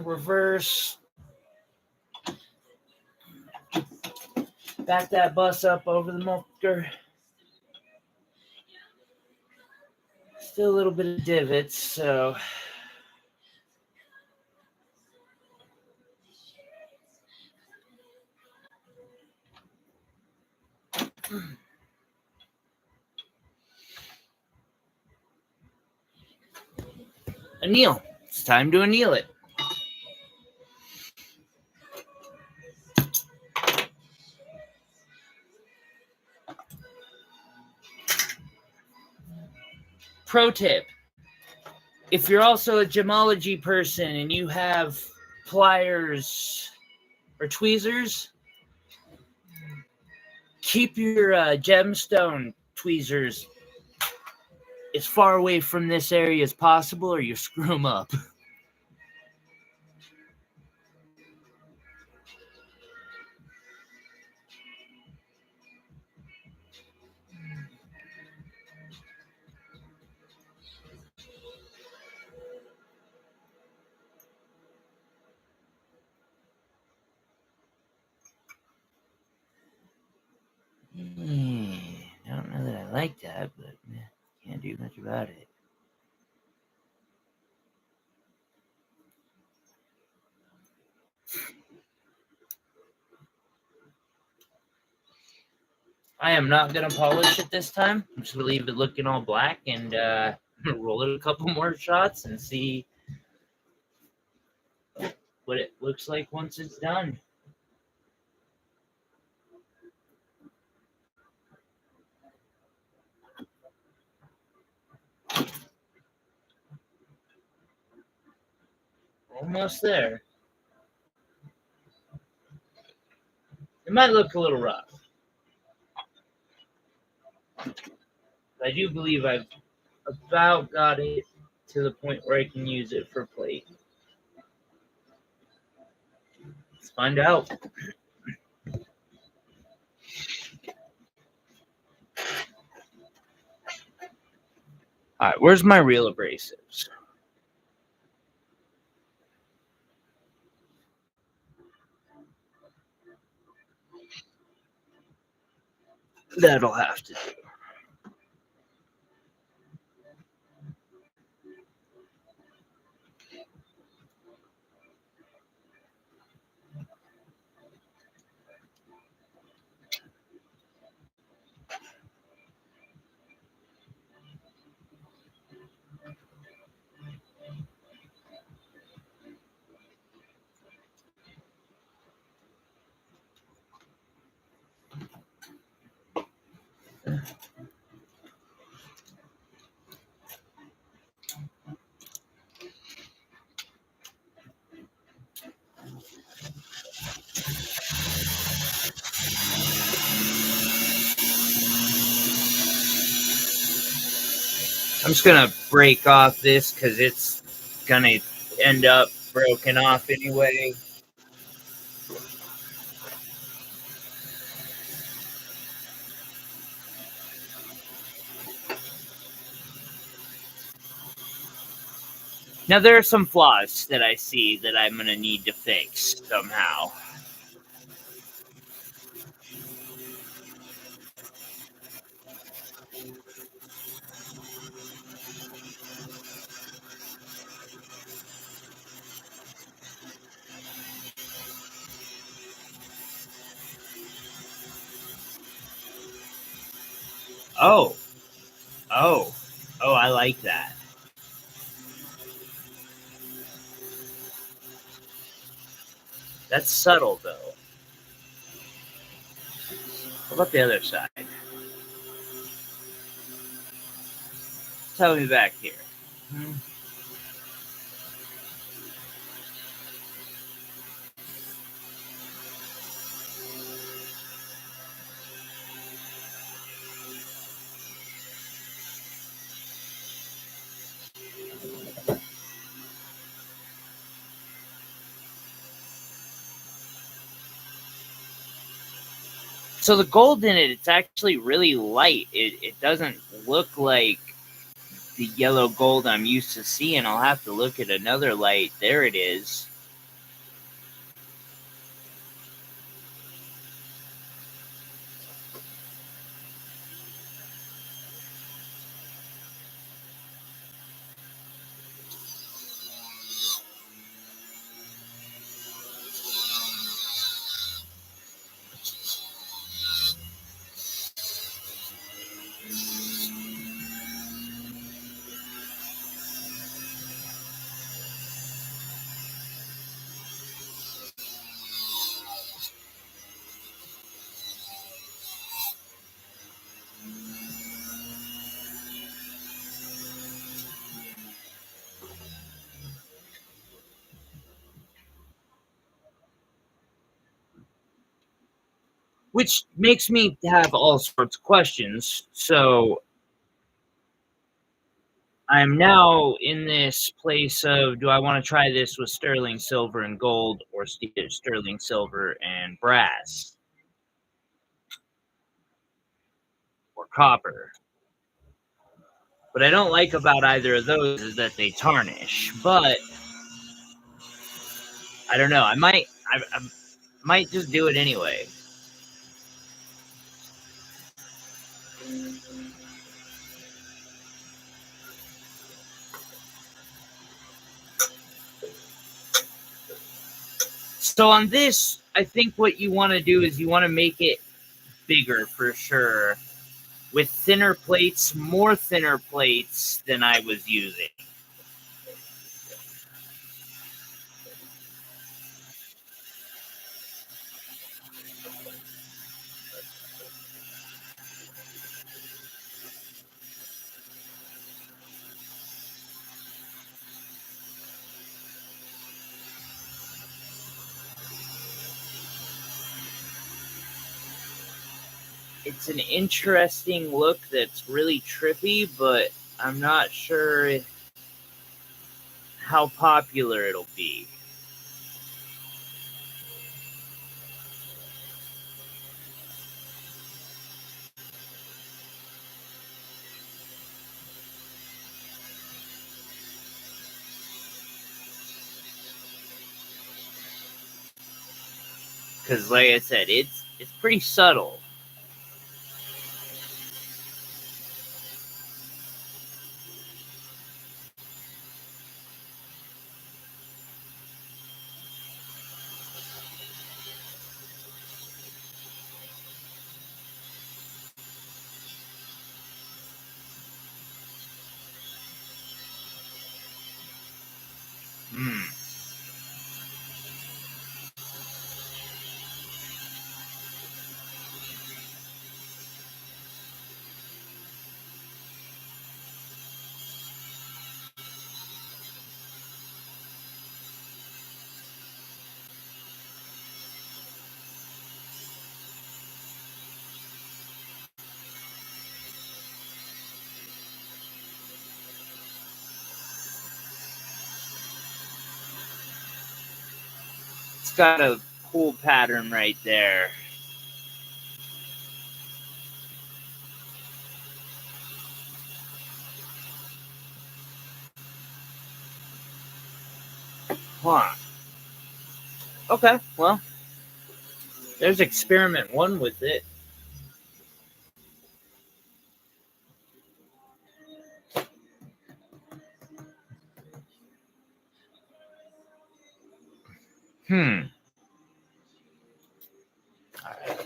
A: reverse, back that bus up over the motor. Still a little bit of divots, so anneal. It's time to anneal it. Pro tip. If you're also a gemology person and you have pliers or tweezers, keep your gemstone tweezers as far away from this area as possible or you screw them up. I don't know that I like that, but can't do much about it. I am not going to polish it this time. I'm just going to leave it looking all black and roll it a couple more shots and see what it looks like once it's done. Almost there. It might look a little rough. I do believe I've about got it to the point where I can use it for plate. Let's find out. All right, where's my real abrasives? That'll have to do. I'm just gonna break off this because it's gonna end up broken off anyway. Now there are some flaws that I see that I'm gonna need to fix somehow. Oh, oh, oh! I like that. That's subtle though. How about the other side? Tell me back here. So the gold in it, it's actually really light. It doesn't look like the yellow gold I'm used to seeing. I'll have to look at another light. There it is. Which makes me have all sorts of questions. So I'm now in this place of, do I want to try this with sterling silver and gold, or sterling silver and brass, or copper? What I don't like about either of those is that they tarnish. But I don't know. I might just do it anyway. So on this, I think what you want to do is you want to make it bigger for sure, with thinner plates, more thinner plates than I was using. it's an interesting look that's really trippy, but I'm not sure how popular it'll be. Because, like I said, it's pretty subtle. It's got a cool pattern right there. Huh. Okay, well, there's experiment 1 with it. Alright.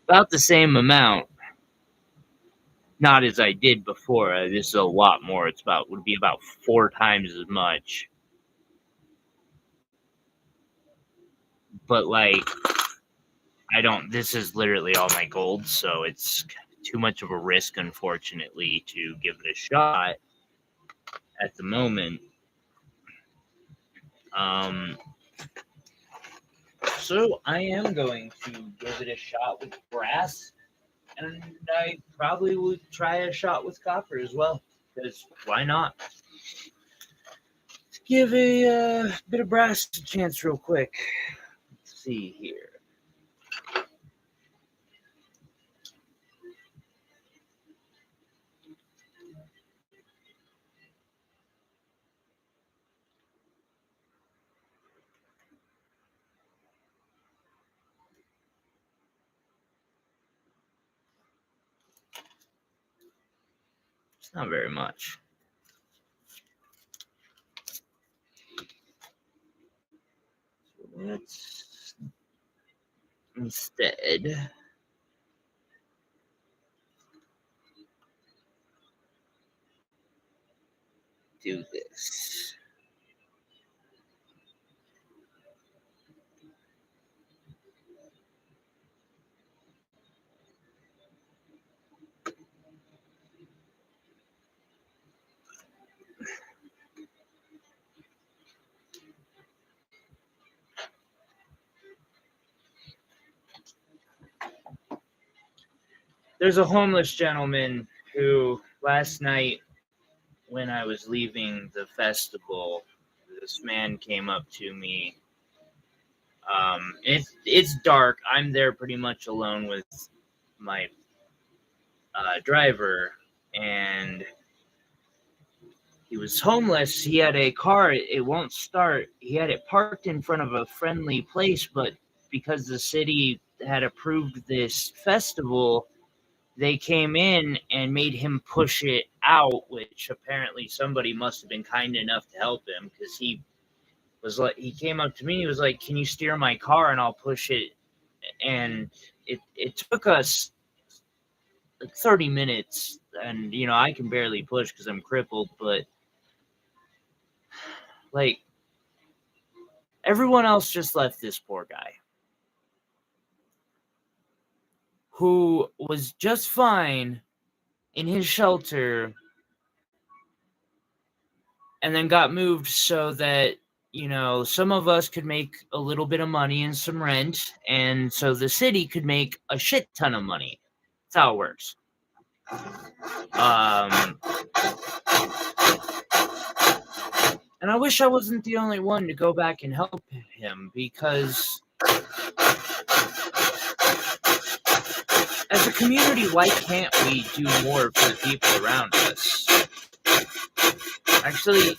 A: About the same amount. Not as I did before. This is a lot more. Would be about 4 times as much. But like, this is literally all my gold, so it's too much of a risk, unfortunately, to give it a shot at the moment. So I am going to give it a shot with brass, and I probably would try a shot with copper as well, because why not? Let's give a bit of brass a chance real quick. Let's see here. It's not very much. Let's instead do this. There's a homeless gentleman who last night, when I was leaving the festival, this man came up to me. It's dark. I'm there pretty much alone with my driver, and he was homeless. He had a car. It won't start. He had it parked in front of a friendly place, but because the city had approved this festival, they came in and made him push it out, which apparently somebody must have been kind enough to help him, because was like, he came up to me. He was like, "Can you steer my car and I'll push it?" And it took us like 30 minutes, and I can barely push because I'm crippled, but like everyone else just left this poor guy who was just fine in his shelter and then got moved so that some of us could make a little bit of money and some rent, and so the city could make a shit ton of money. That's how it works. And I wish I wasn't the only one to go back and help him, because as a community, why can't we do more for the people around us? Actually,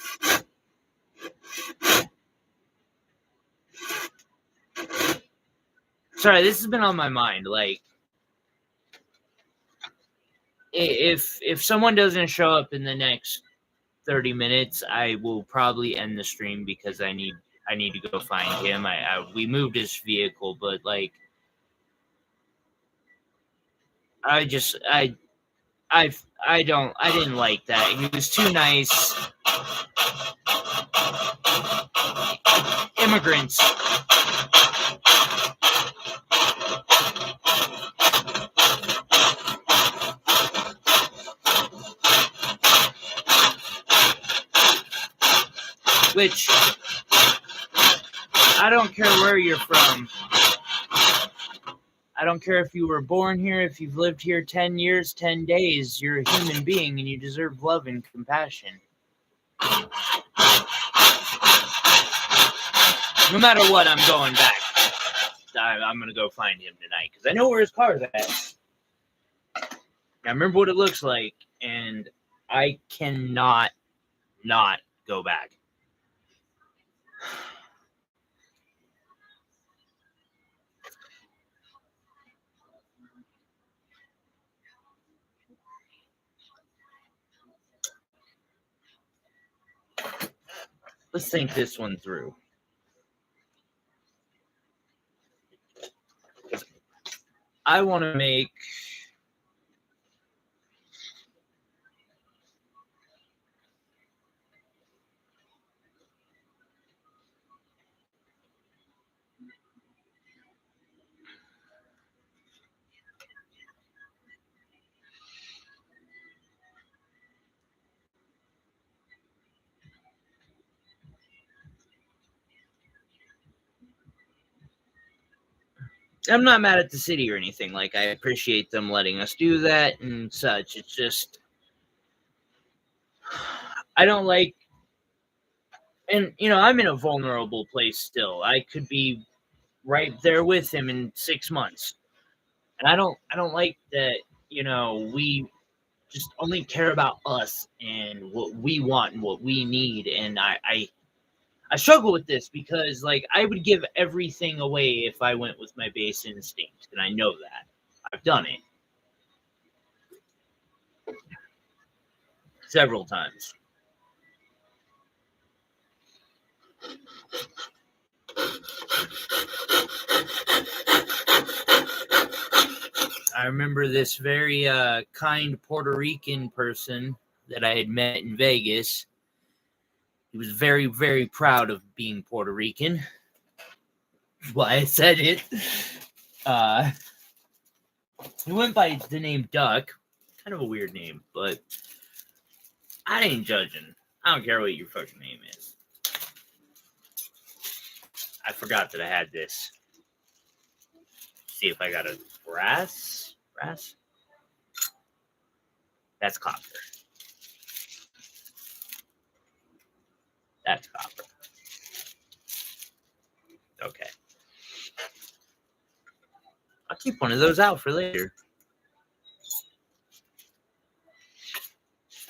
A: sorry, this has been on my mind. Like, if someone doesn't show up in the next 30 minutes, I will probably end the stream because I need to go find him. We moved his vehicle, but like, I didn't like that. He was too nice. Immigrants. Which, I don't care where you're from. I don't care if you were born here, if you've lived here 10 years, 10 days, you're a human being and you deserve love and compassion. No matter what, I'm going back. I'm going to go find him tonight because I know where his car's at. I remember what it looks like, and I cannot not go back. Let's think this one through. I want to make... I'm not mad at the city or anything. Like, I appreciate them letting us do that and such. It's just... I don't like... And, I'm in a vulnerable place still. I could be right there with him in 6 months. And I don't like that, we just only care about us and what we want and what we need. And I struggle with this because, like, I would give everything away if I went with my base instinct, and I know that. I've done it several times. I remember this very kind Puerto Rican person that I had met in Vegas. He was very, very proud of being Puerto Rican. That's why I said it. He went by the name Duck. Kind of a weird name, but I ain't judging. I don't care what your fucking name is. I forgot that I had this. See if I got a brass. Brass? That's copper. That's copper. Okay. I'll keep one of those out for later.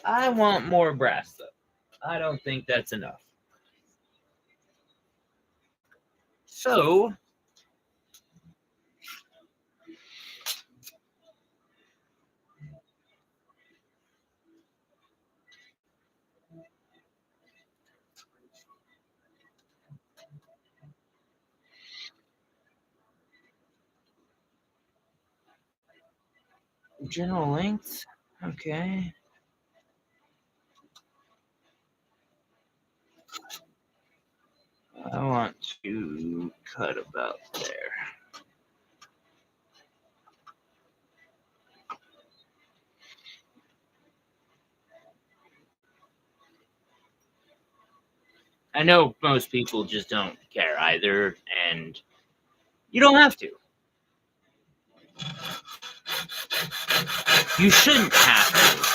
A: I want more brass, though. I don't think that's enough. So, General length. Okay. I want to cut about there. I know most people just don't care either, and you don't have to. You shouldn't have to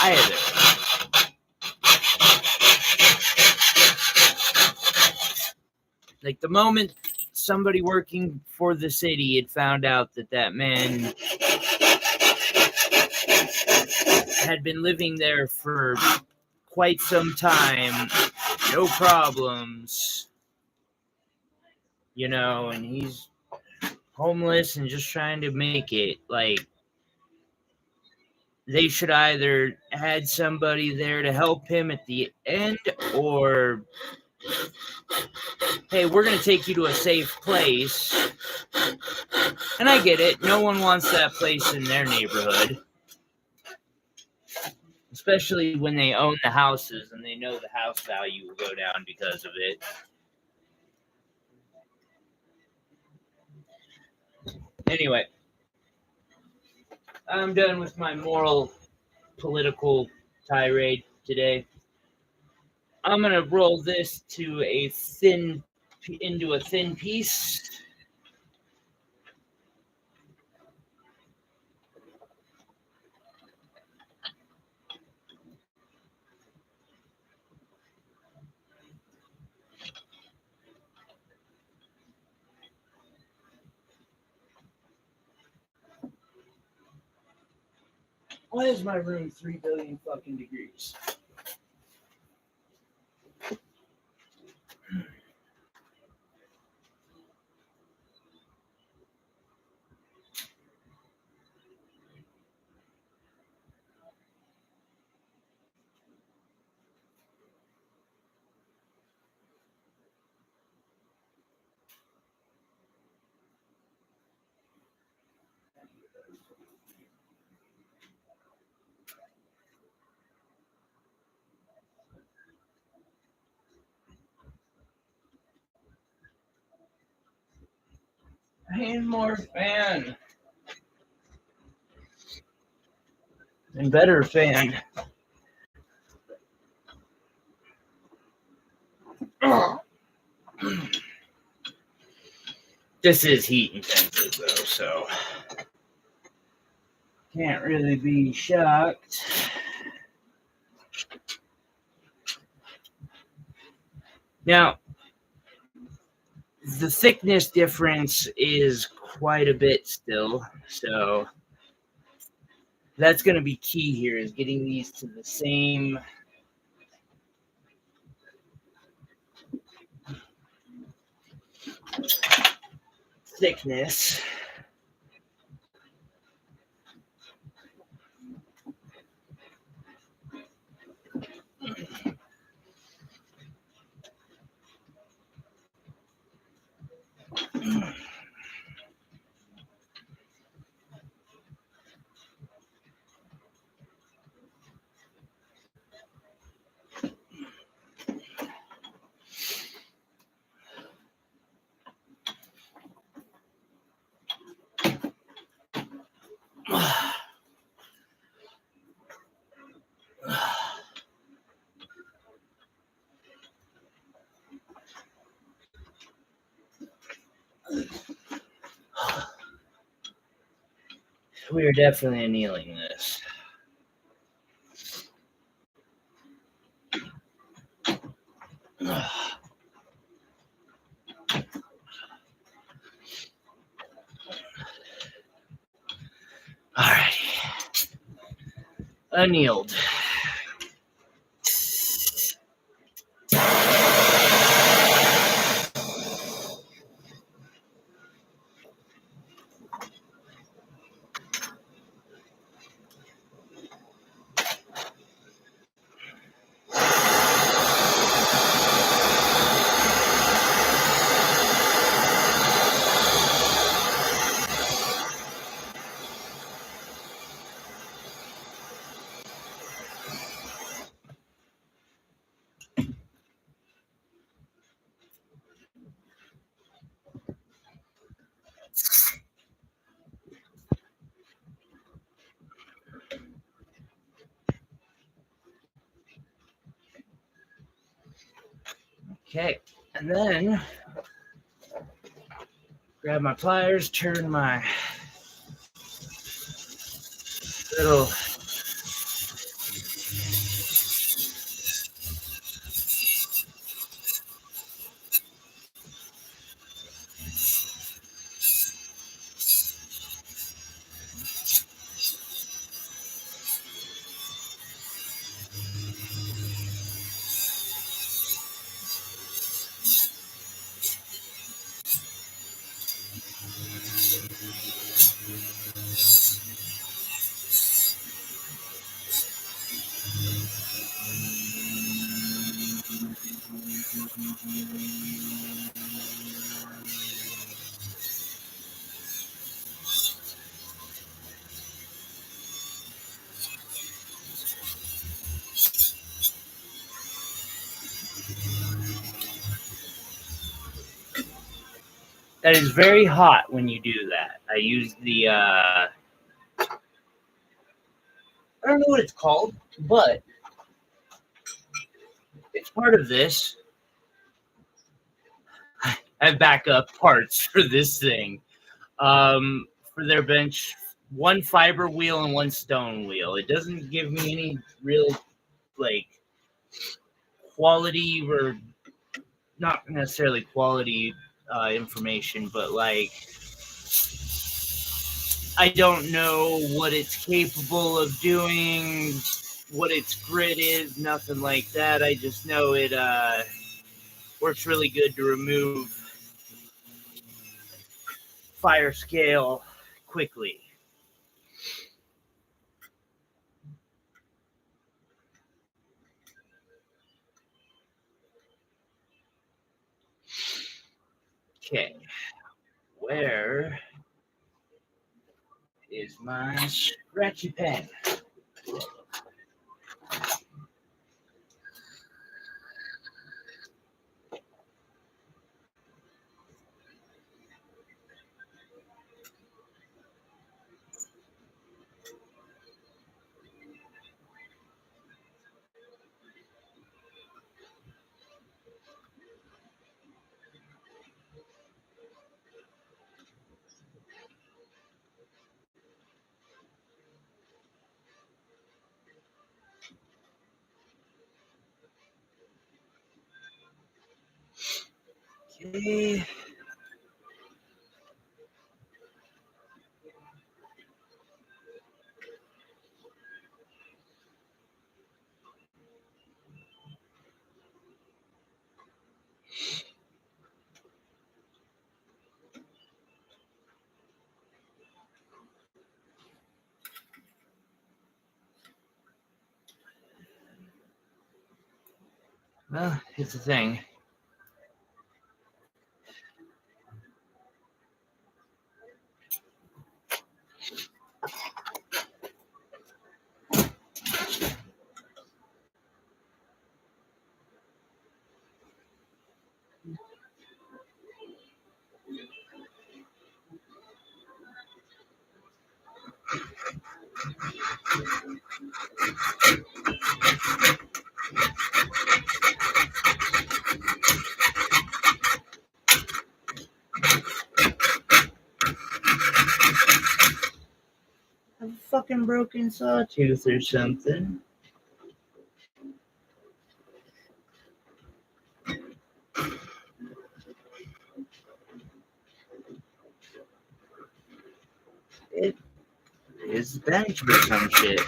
A: either. Like the moment somebody working for the city had found out that that man had been living there for quite some time, no problems, and he's homeless and just trying to make it, like, they should either had somebody there to help him at the end, or, hey, we're going to take you to a safe place. And I get it. No one wants that place in their neighborhood. Especially when they own the houses and they know the house value will go down because of it. Anyway, I'm done with my moral, political tirade today. I'm going to roll this into a thin piece. Why is my room 3 billion fucking degrees? I need more fan. And better fan. This is heat intensive though, so can't really be shocked. Now, the thickness difference is quite a bit still, so that's going to be key here, is getting these to the same thickness. We are definitely annealing this. Alrighty. Annealed. Okay, and then grab my pliers, turn my little that is very hot when you do that. I use the I don't know what it's called, but it's part of this. I have backup parts for this thing. For their bench, one fiber wheel and one stone wheel. It doesn't give me any real like quality or not necessarily quality information, but like I don't know what it's capable of doing, what its grit is, nothing like that. I just know it works really good to remove fire scale quickly. Okay, where is my scratchy pen? Okay. Well, here's the thing. A fucking broken sawtooth or something. It is bench or some shit.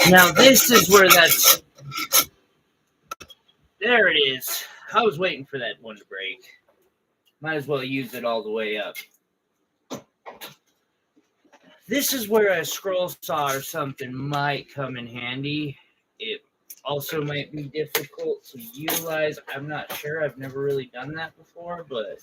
A: Now this is where that's. There it is. I was waiting for that one to break. Might as well use it all the way up. This is where a scroll saw or something might come in handy. It also might be difficult to utilize. I'm not sure. I've never really done that before, but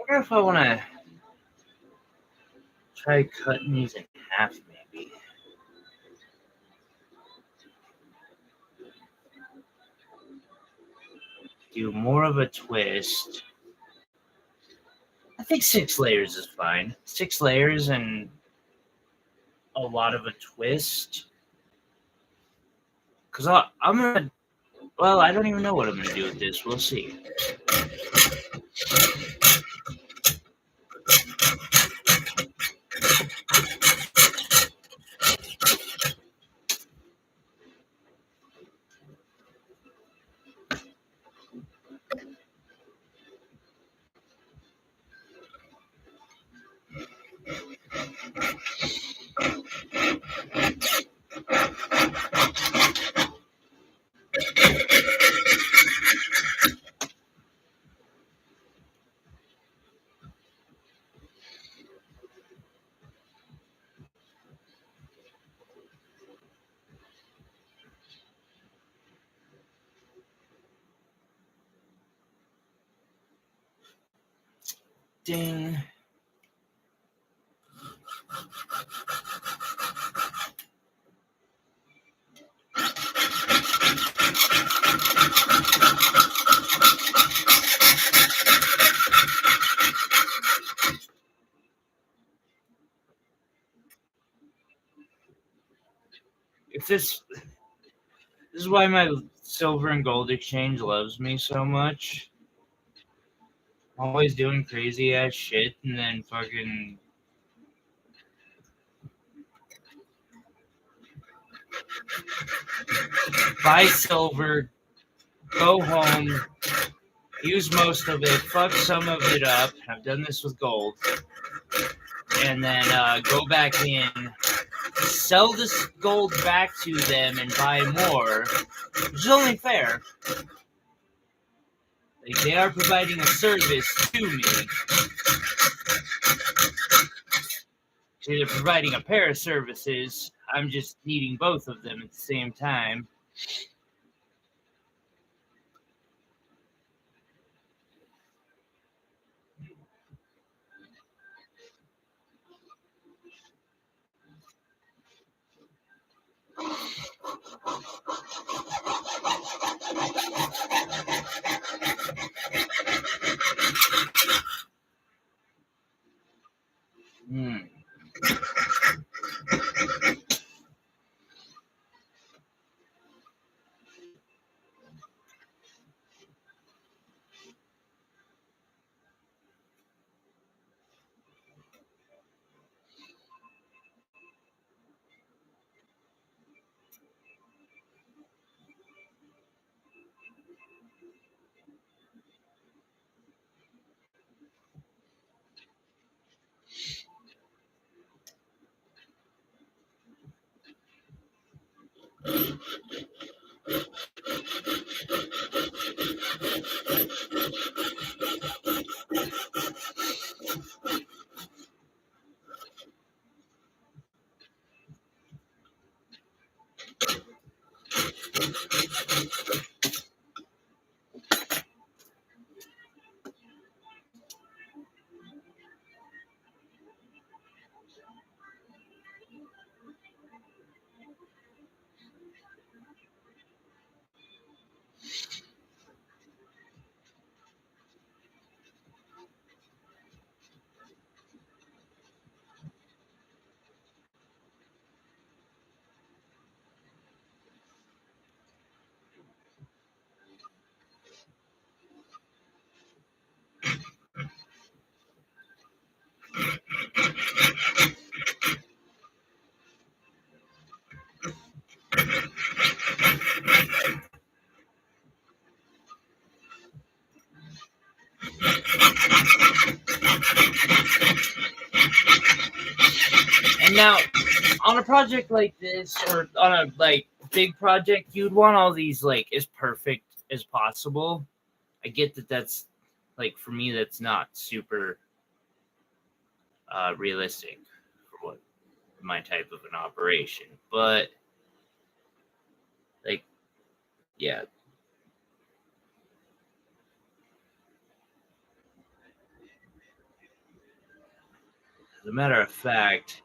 A: wonder if I want to try cutting these in half, maybe. Do more of a twist. I think 6 layers is fine. 6 layers and a lot of a twist. Because I'm going to, well, I don't even know what I'm going to do with this. We'll see. Ding. If this is why my silver and gold exchange loves me so much. I'm always doing crazy ass shit and then fucking buy silver, go home, use most of it, fuck some of it up. I've done this with gold. And then go back in, sell this gold back to them and buy more, which is only fair. Like, they are providing a service to me. So they're providing a pair of services. I'm just needing both of them at the same time. Hmm. And now, on a project like this, or on a like big project, you'd want all these like as perfect as possible. I get that that's like, for me, that's not super realistic for what my type of an operation, but like, yeah. As a matter of fact,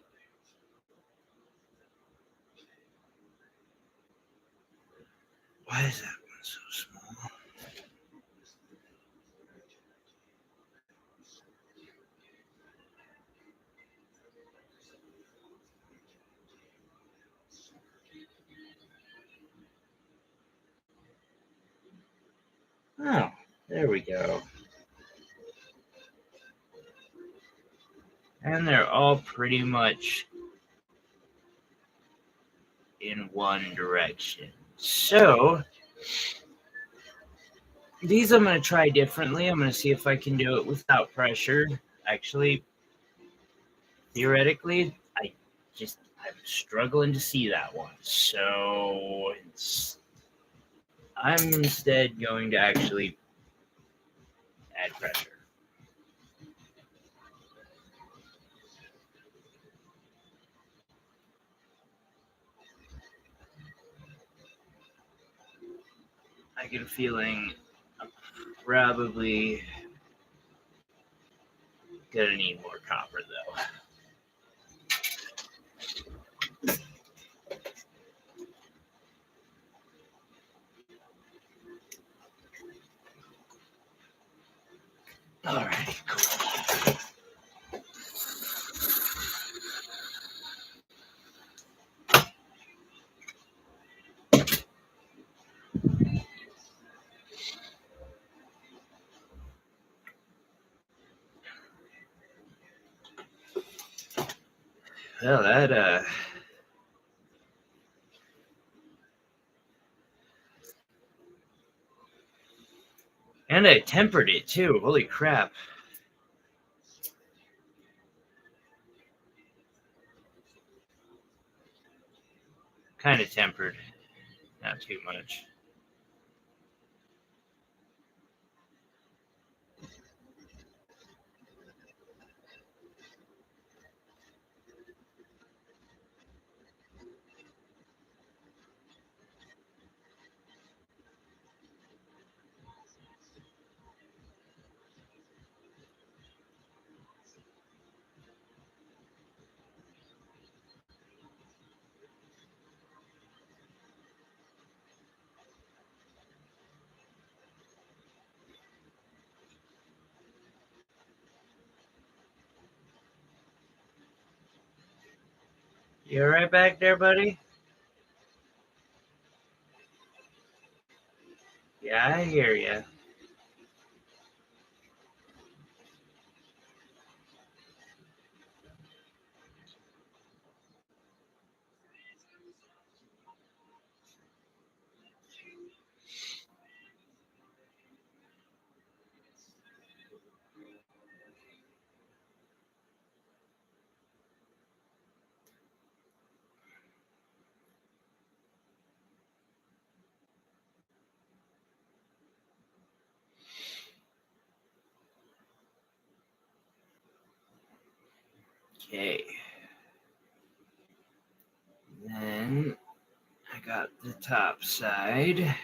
A: why is that one so small? Oh, there we go. And they're all pretty much in one direction. So these I'm going to try differently. I'm going to see if I can do it without pressure. Actually, theoretically, I'm struggling to see that one. So I'm instead going to actually add pressure. I get a feeling I'm probably gonna need more copper though. All right, cool. Well, that and I tempered it too. Holy crap. Kind of tempered. Not too much. You all right back there, buddy? Yeah, I hear you. Okay. Then I got the top side.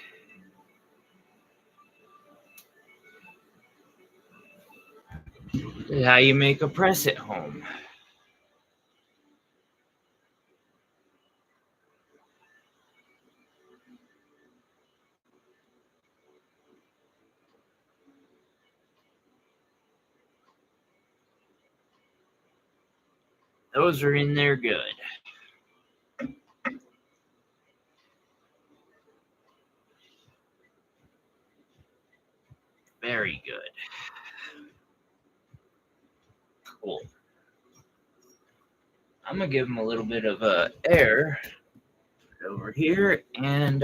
A: This is how you make a press at home. Those are in there good. Very good. Cool. I'm gonna give them a little bit of air over here and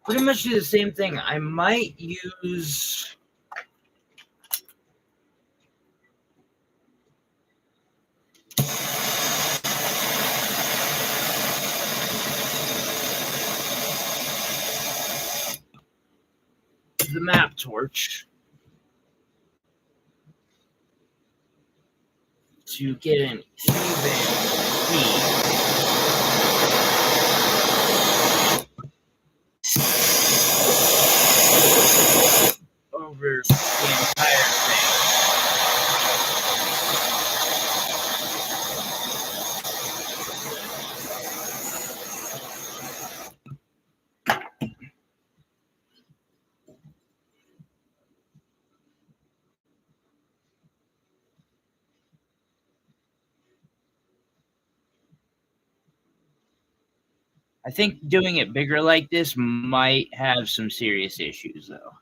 A: pretty much do the same thing. I might use the map torch to get an even heat. Over the entire thing. I think doing it bigger like this might have some serious issues, though.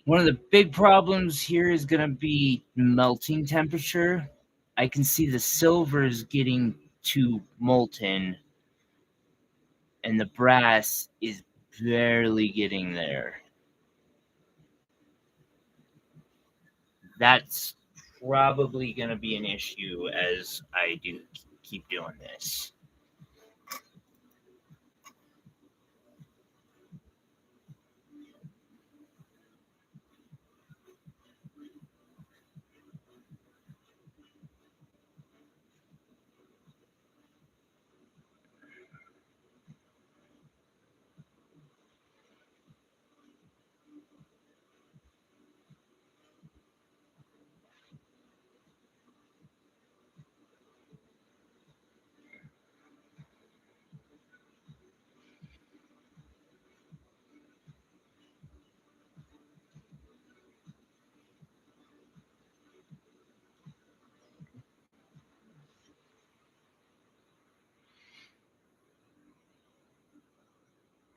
A: One of the big problems here is going to be melting temperature. I can see the silver is getting too molten, and the brass is barely getting there. That's probably going to be an issue as I do keep doing this.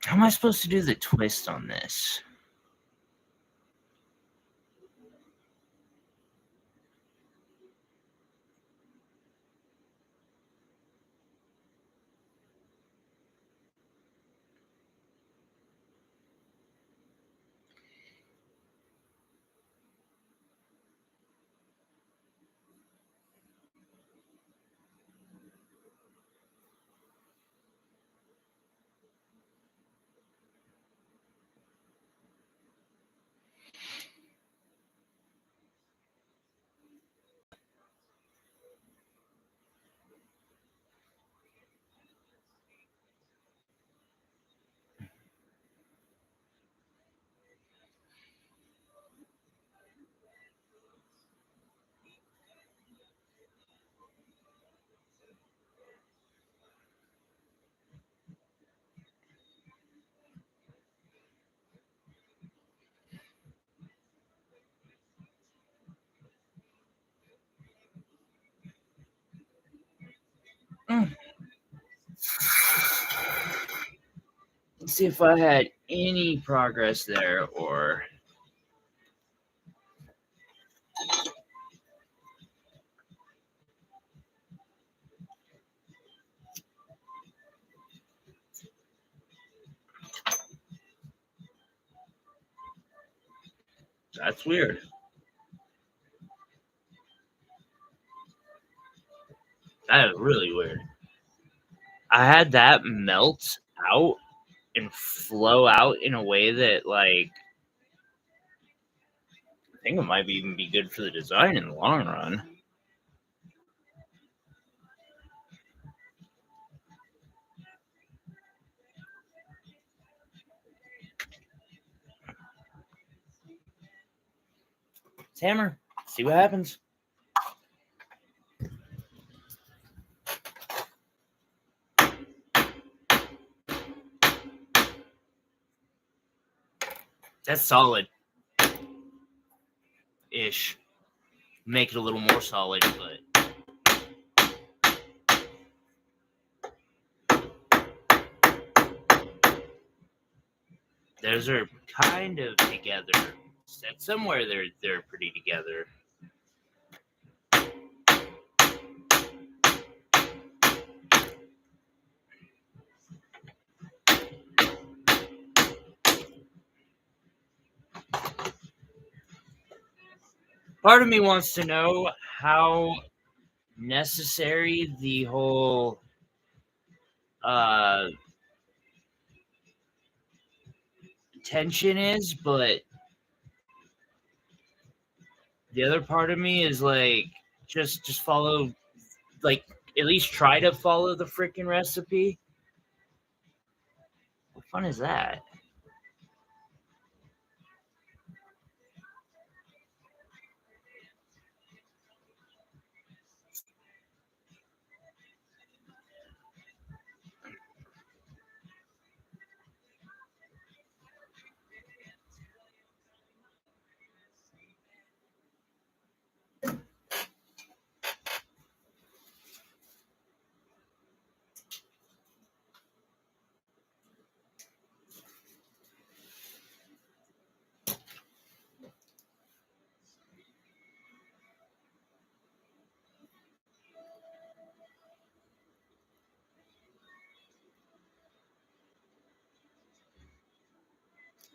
A: How am I supposed to do the twist on this? Let's see if I had any progress there, or that's weird. That is really weird. I had that melt out and flow out in a way that, like, I think it might even be good for the design in the long run. Let's hammer. See what happens. That's solid. Ish. Make it a little more solid, but Those are kind of together. At somewhere they're pretty together. Part of me wants to know how necessary the whole tension is, but the other part of me is like just follow, like at least try to follow the freaking recipe. What fun is that?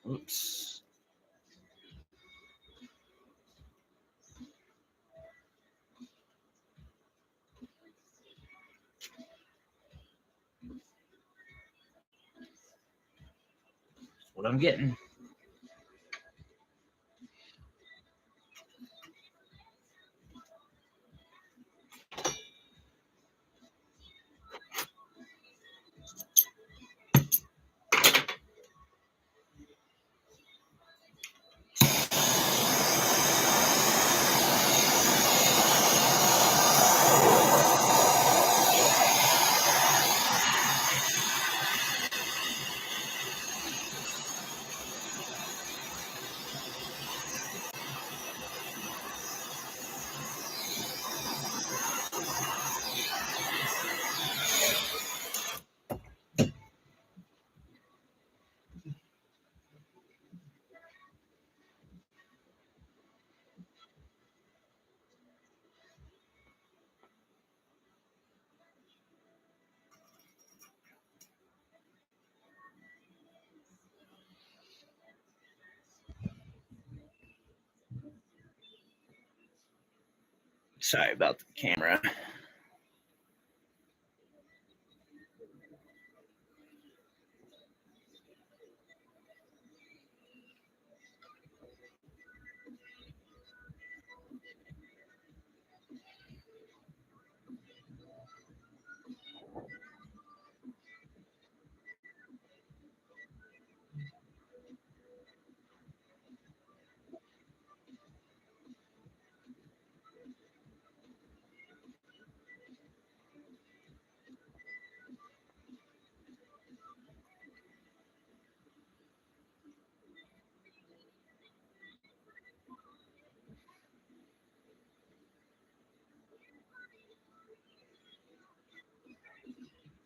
A: Oops. That's what I'm getting. Sorry about the camera.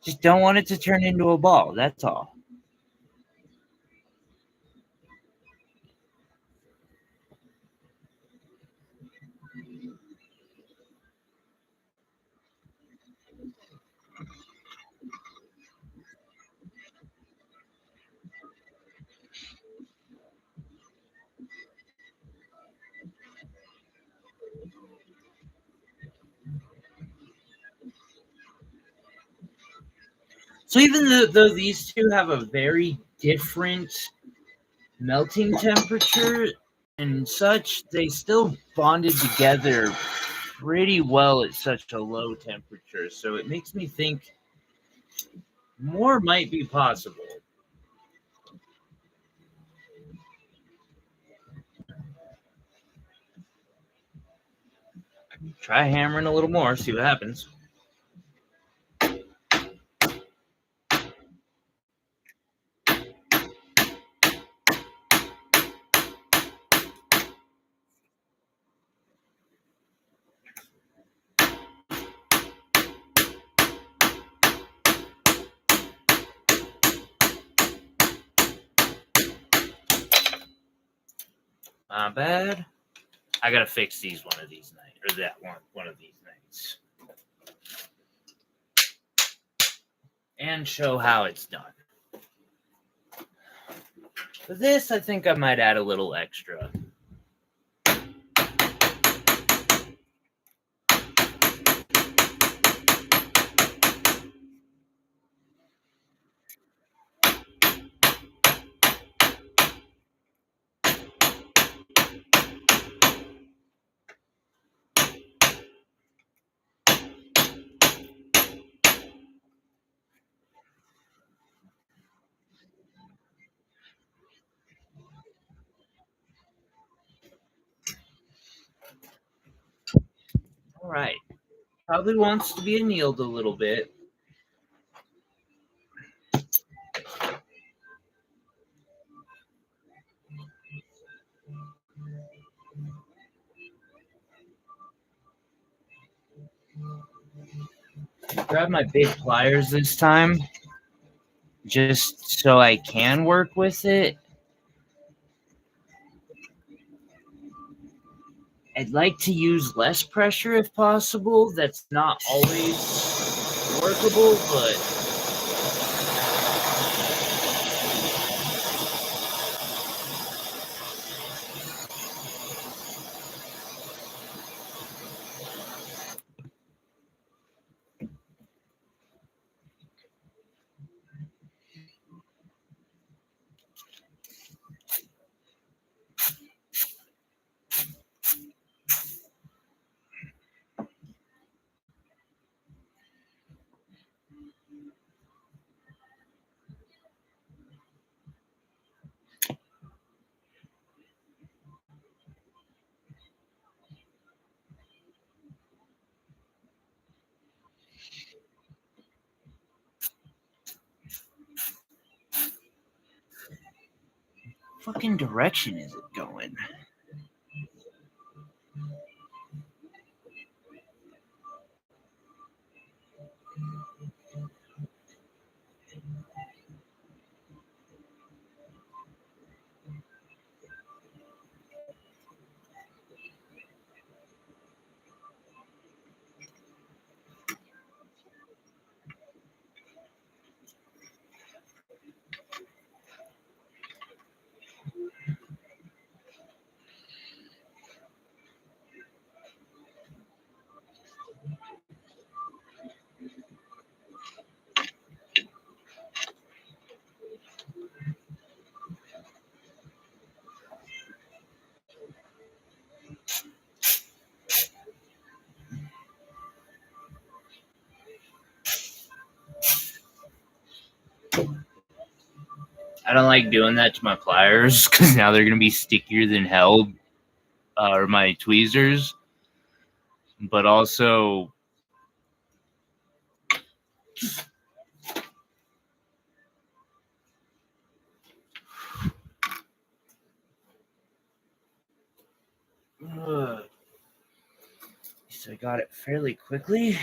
A: Just don't want it to turn into a ball. That's all. So even though these two have a very different melting temperature and such, they still bonded together pretty well at such a low temperature. So it makes me think more might be possible. Try hammering a little more, see what happens. My bad. I gotta fix these one of these nights, or that one of these nights, and show how it's done. For this, I think I might add a little extra. All right. Probably wants to be annealed a little bit. Grab my big pliers this time, just so I can work with it. I'd like to use less pressure if possible. That's not always workable, but fucking direction is it going? I don't like doing that to my pliers because now they're gonna be stickier than hell, or my tweezers. But also, so I got it fairly quickly.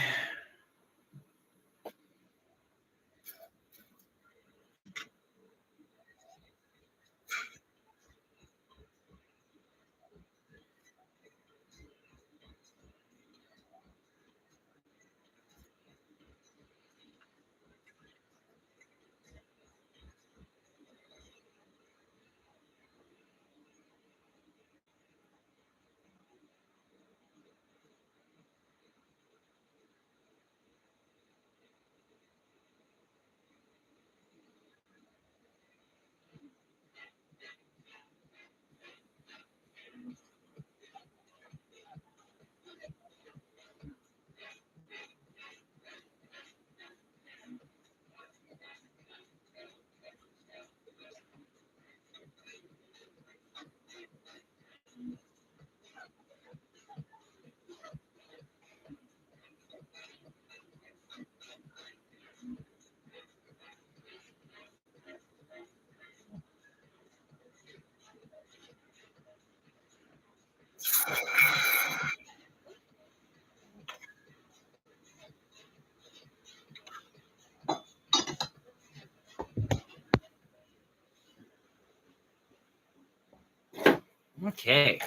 A: Okay.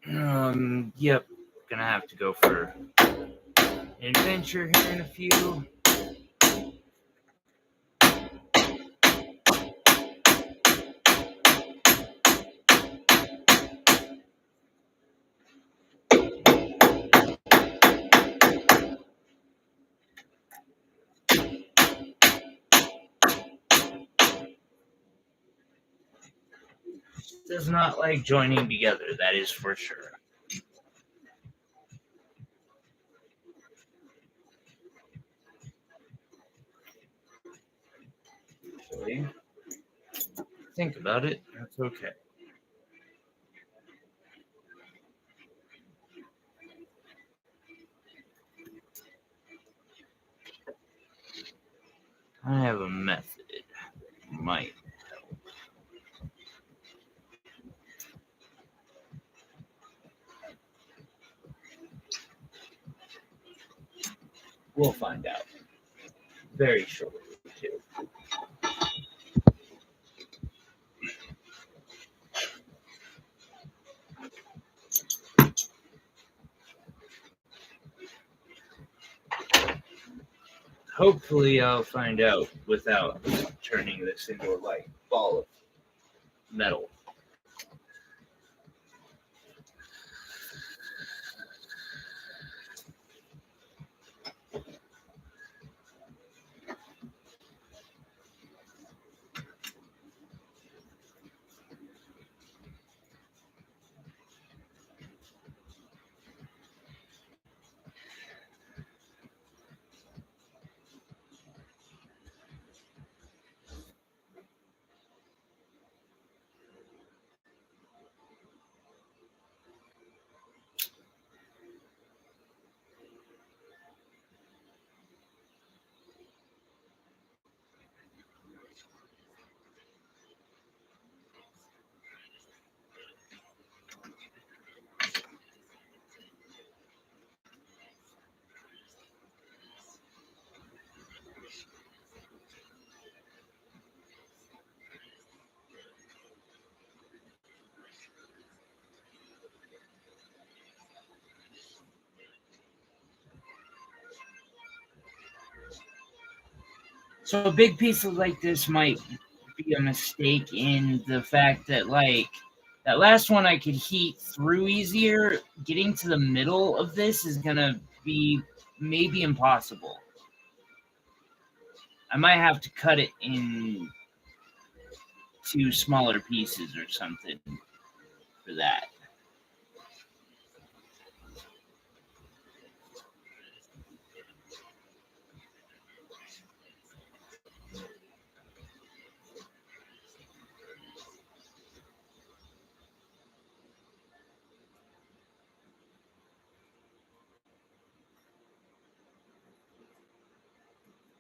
A: Yep. Gonna have to go for an adventure here in a few. Does not like joining together, that is for sure. Actually, think about it, that's okay. I have a method. Might help. We'll find out very shortly, too. Hopefully, I'll find out without turning this into a like ball of metal. So a big piece of like this might be a mistake in the fact that like that last one I could heat through easier. Getting to the middle of this is gonna be maybe impossible. I might have to cut it in two smaller pieces or something for that.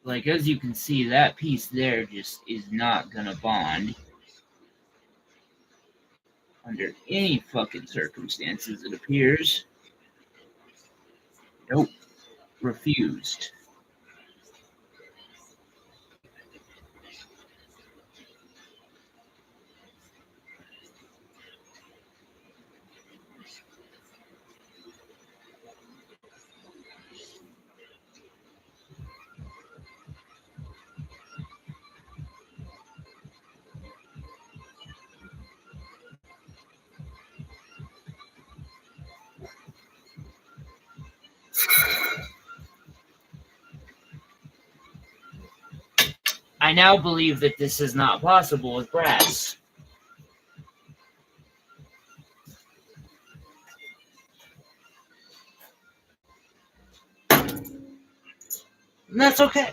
A: Like, as you can see, that piece there just is not gonna bond under any fucking circumstances, it appears. Nope. Refused. I now believe that this is not possible with brass. And that's okay.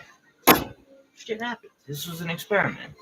A: Shit happens. This was an experiment.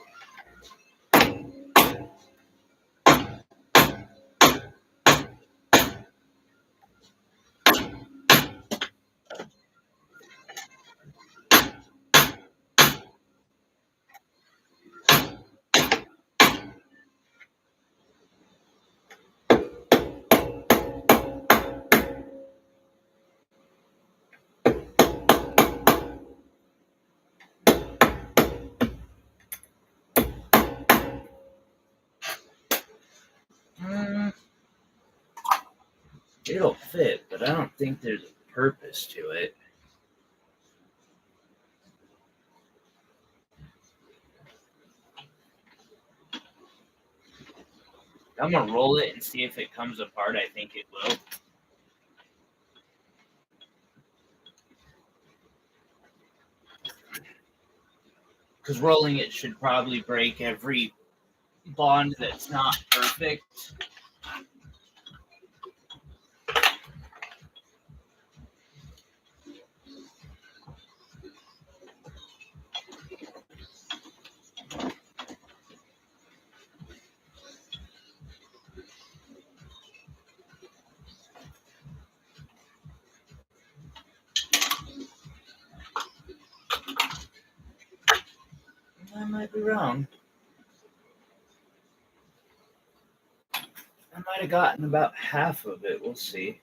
A: It'll fit, but I don't think there's a purpose to it. I'm going to roll it and see if it comes apart. I think it will. Because rolling it should probably break every bond that's not perfect. I might be wrong. I might have gotten about half of it. We'll see.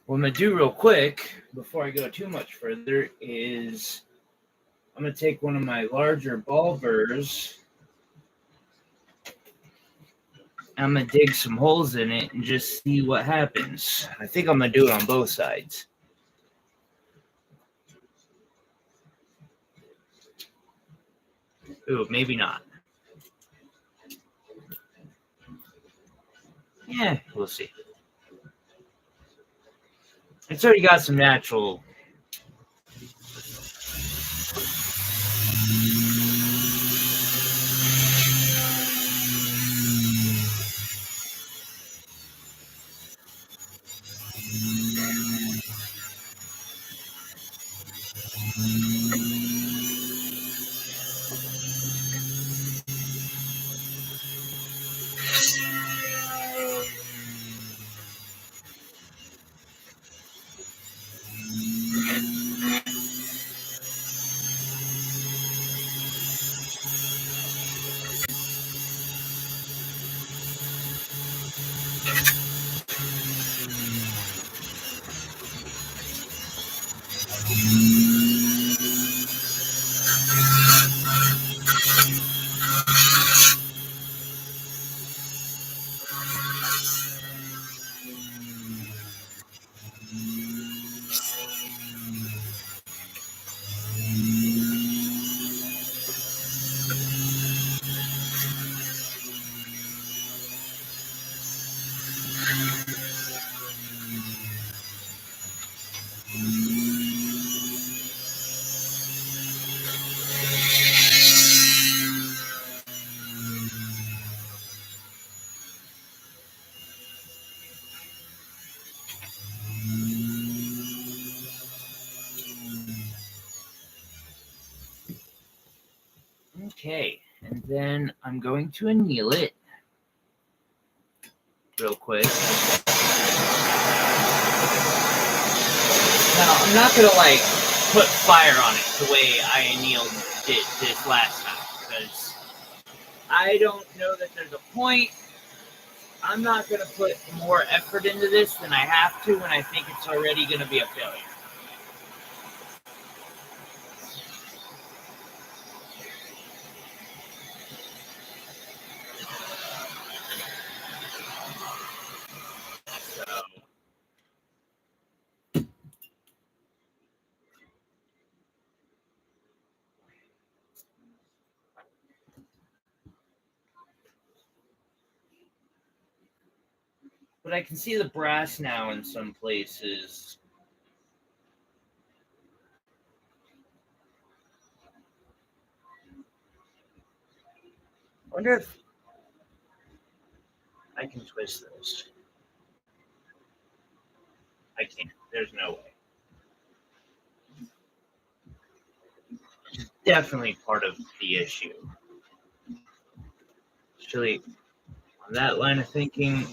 A: What I'm going to do real quick, before I go too much further, is I'm going to take one of my larger ball burrs. I'm going to dig some holes in it and just see what happens. I think I'm going to do it on both sides. Ooh, maybe not. Yeah, we'll see. It's already got some natural. Okay, and then I'm going to anneal it real quick. Now, I'm not going to put fire on it the way I annealed it this last time, because I don't know that there's a point. I'm not going to put more effort into this than I have to when I think it's already going to be a failure. But I can see the brass now in some places. I wonder if I can twist this. I can't. There's no way. Definitely part of the issue. Actually, on that line of thinking,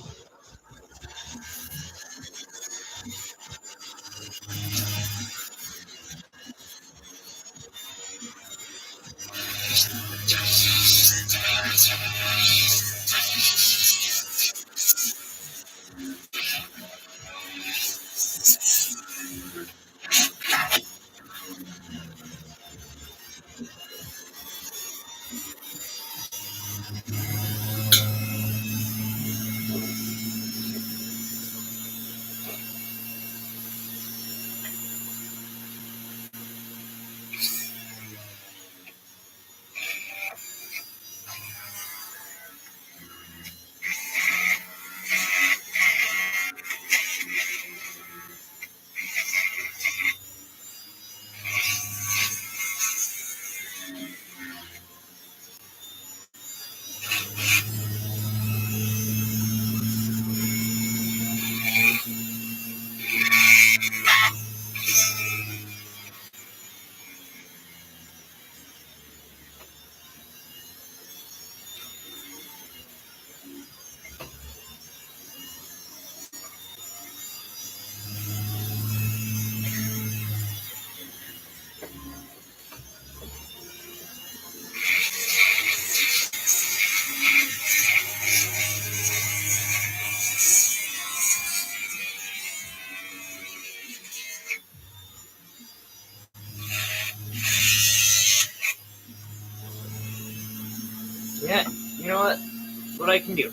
A: I can do.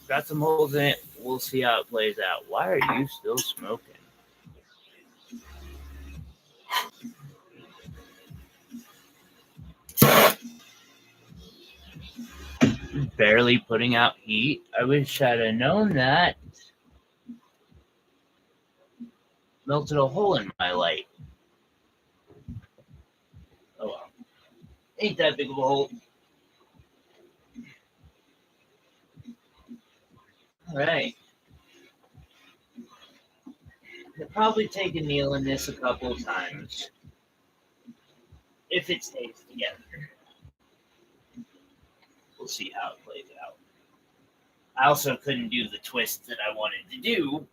A: Got some holes in it. We'll see how it plays out. Why are you still smoking? Barely putting out heat. I wish I'd have known that. Melted a hole in my light. Oh well. Ain't that big of a hole. Alright. I'll probably take a kneel in this a couple of times. If it stays together. We'll see how it plays out. I also couldn't do the twist that I wanted to do.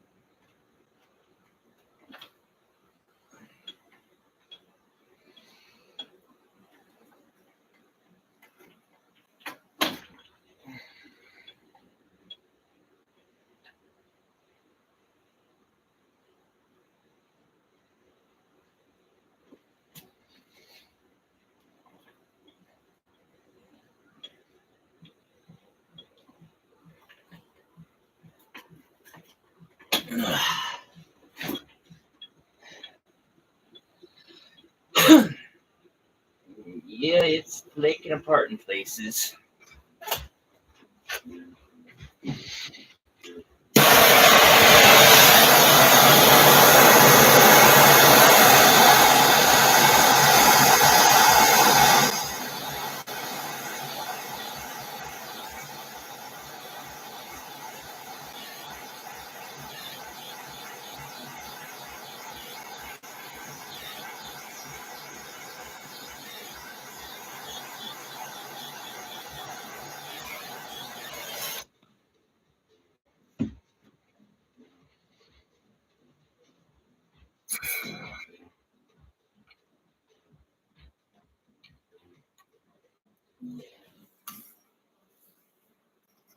A: Yeah, it's flaking apart in places.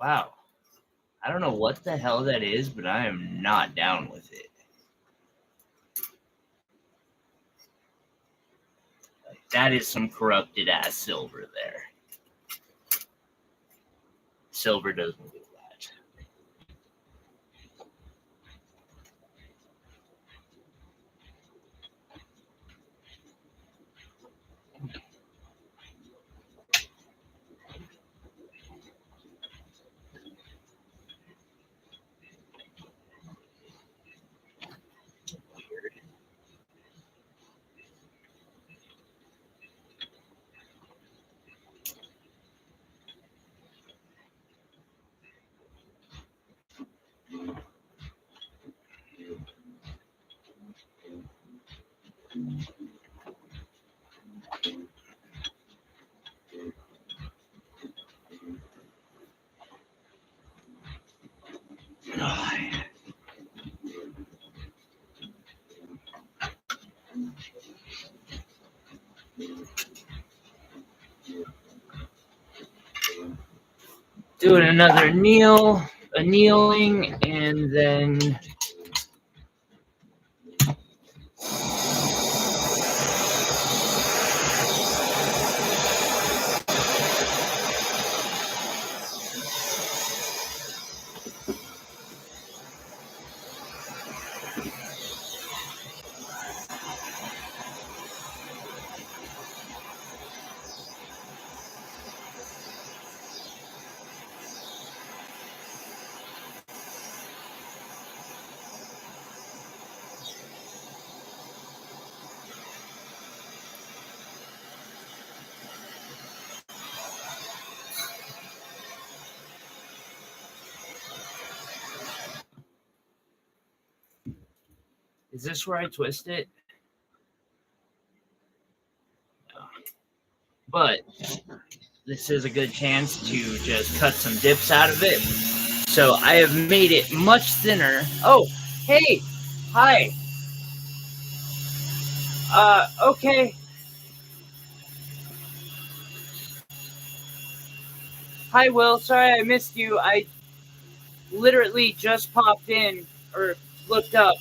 A: Wow. I don't know what the hell that is, but I am not down with it. That is some corrupted ass silver there. Silver doesn't do that. Weird. Doing another kneeling, and then is this where I twist it? No. But this is a good chance to just cut some dips out of it. So I have made it much thinner. Oh, hey, hi. Okay. Hi, Will. Sorry I missed you. I literally just popped in or looked up.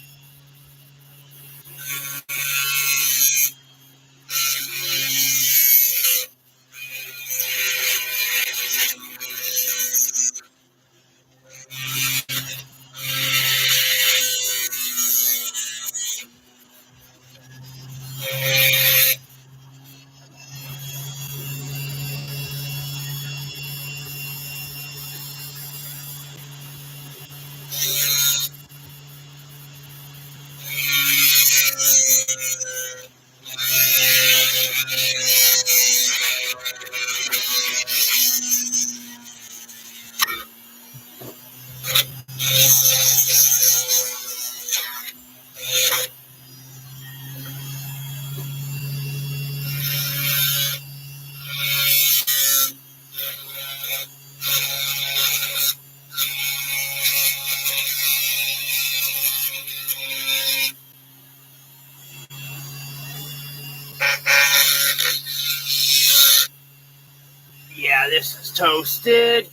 A: toasted.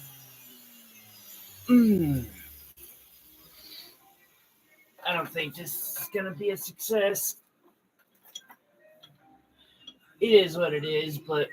A: I don't think this is going to be a success. It is what it is, but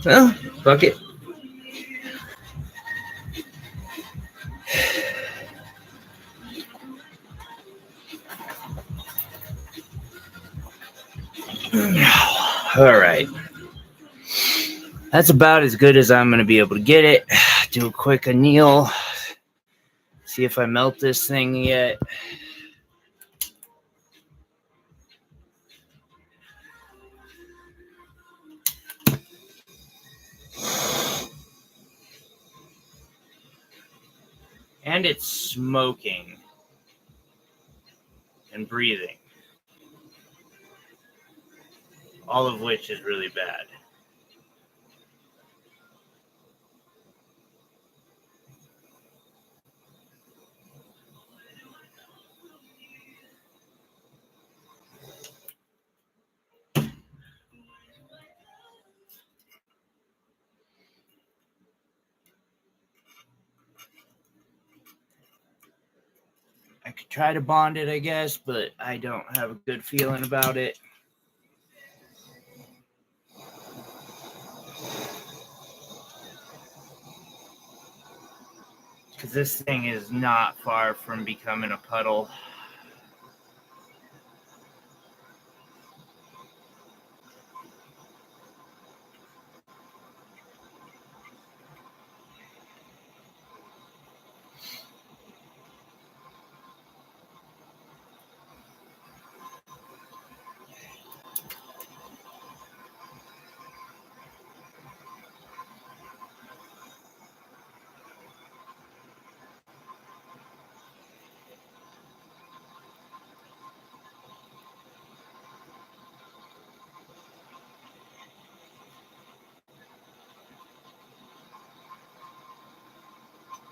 A: well, fuck it. All right. That's about as good as I'm going to be able to get it. Do a quick anneal. See if I melt this thing yet. And it's smoking and breathing. All of which is really bad. I could try to bond it, I guess, but I don't have a good feeling about it. Because this thing is not far from becoming a puddle.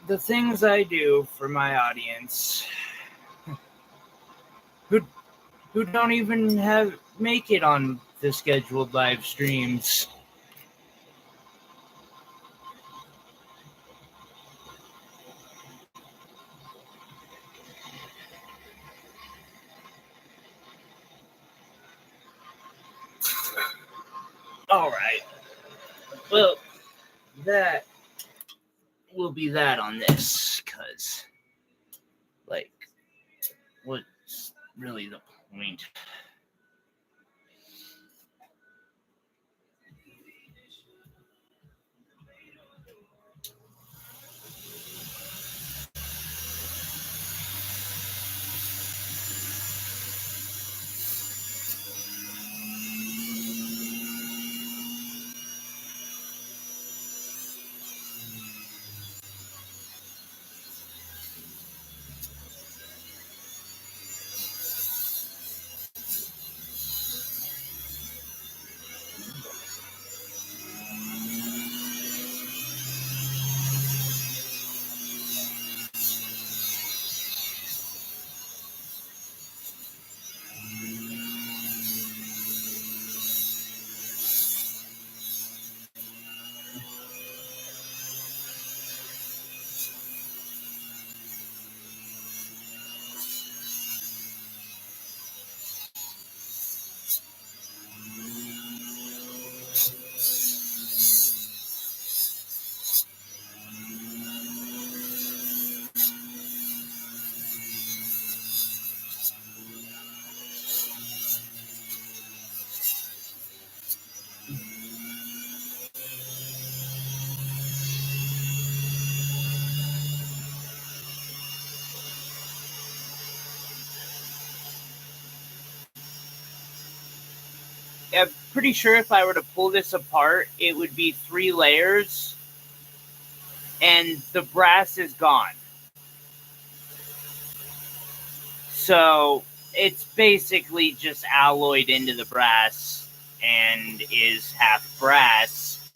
A: The things I do for my audience who don't even make it on the scheduled live streams. All right. Well, that will be that on this, because, like, what's really the point? I'm pretty sure if I were to pull this apart, it would be 3 layers, and the brass is gone. So it's basically just alloyed into the brass and is half brass,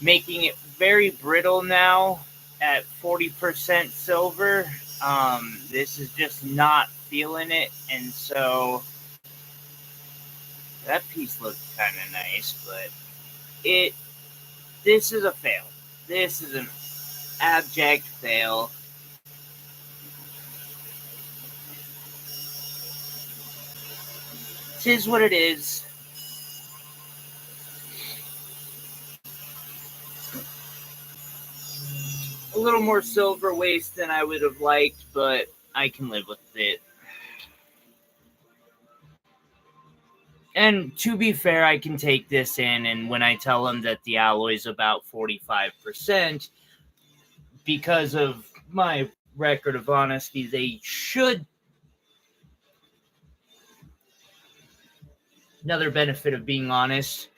A: making it very brittle now at 40% silver. This is just not feeling it, and so that piece looks kind of nice, but this is a fail. This is an abject fail. Tis what it is. A little more silver waste than I would have liked, but I can live with it. And to be fair, I can take this in, and when I tell them that the alloy is about 45%, because of my record of honesty, they should. Another benefit of being honest.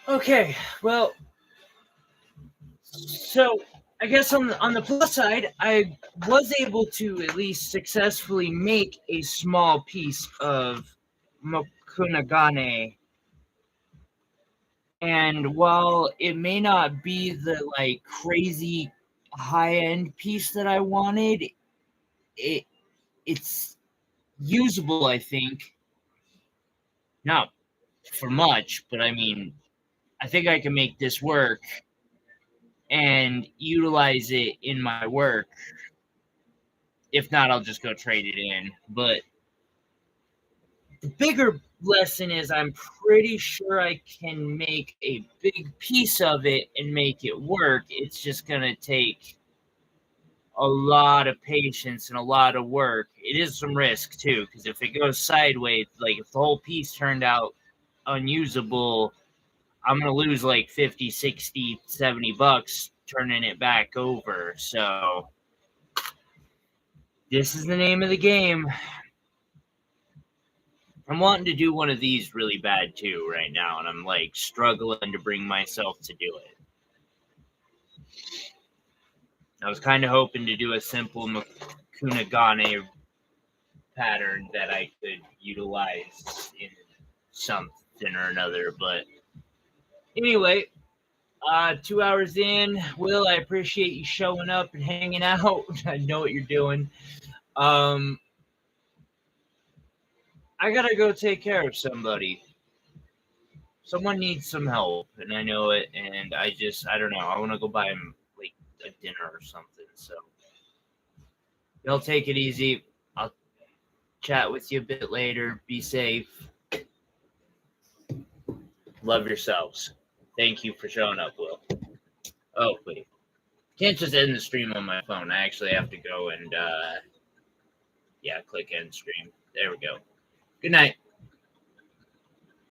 A: Okay, well, so I guess on the plus side, I was able to at least successfully make a small piece of Mokume Gane. And while it may not be the like crazy high end piece that I wanted, it's usable, I think. Not for much, but I mean, I think I can make this work and utilize it in my work. If not, I'll just go trade it in. But the bigger lesson is I'm pretty sure I can make a big piece of it and make it work. It's just going to take a lot of patience and a lot of work. It is some risk too, because if it goes sideways, like if the whole piece turned out unusable, I'm going to lose like 50, 60, 70 bucks turning it back over. So this is the name of the game. I'm wanting to do one of these really bad too right now, and I'm like struggling to bring myself to do it. I was kind of hoping to do a simple Mokume Gane pattern that I could utilize in something or another, but anyway, 2 hours in. Will, I appreciate you showing up and hanging out. I know what you're doing. I gotta go take care of somebody. Someone needs some help, and I know it, and I don't know. I want to go buy him like a dinner or something. So y'all take it easy. I'll chat with you a bit later. Be safe. Love yourselves. Thank you for showing up, Will. Oh, wait. Can't just end the stream on my phone. I actually have to go and, click end stream. There we go. Good night.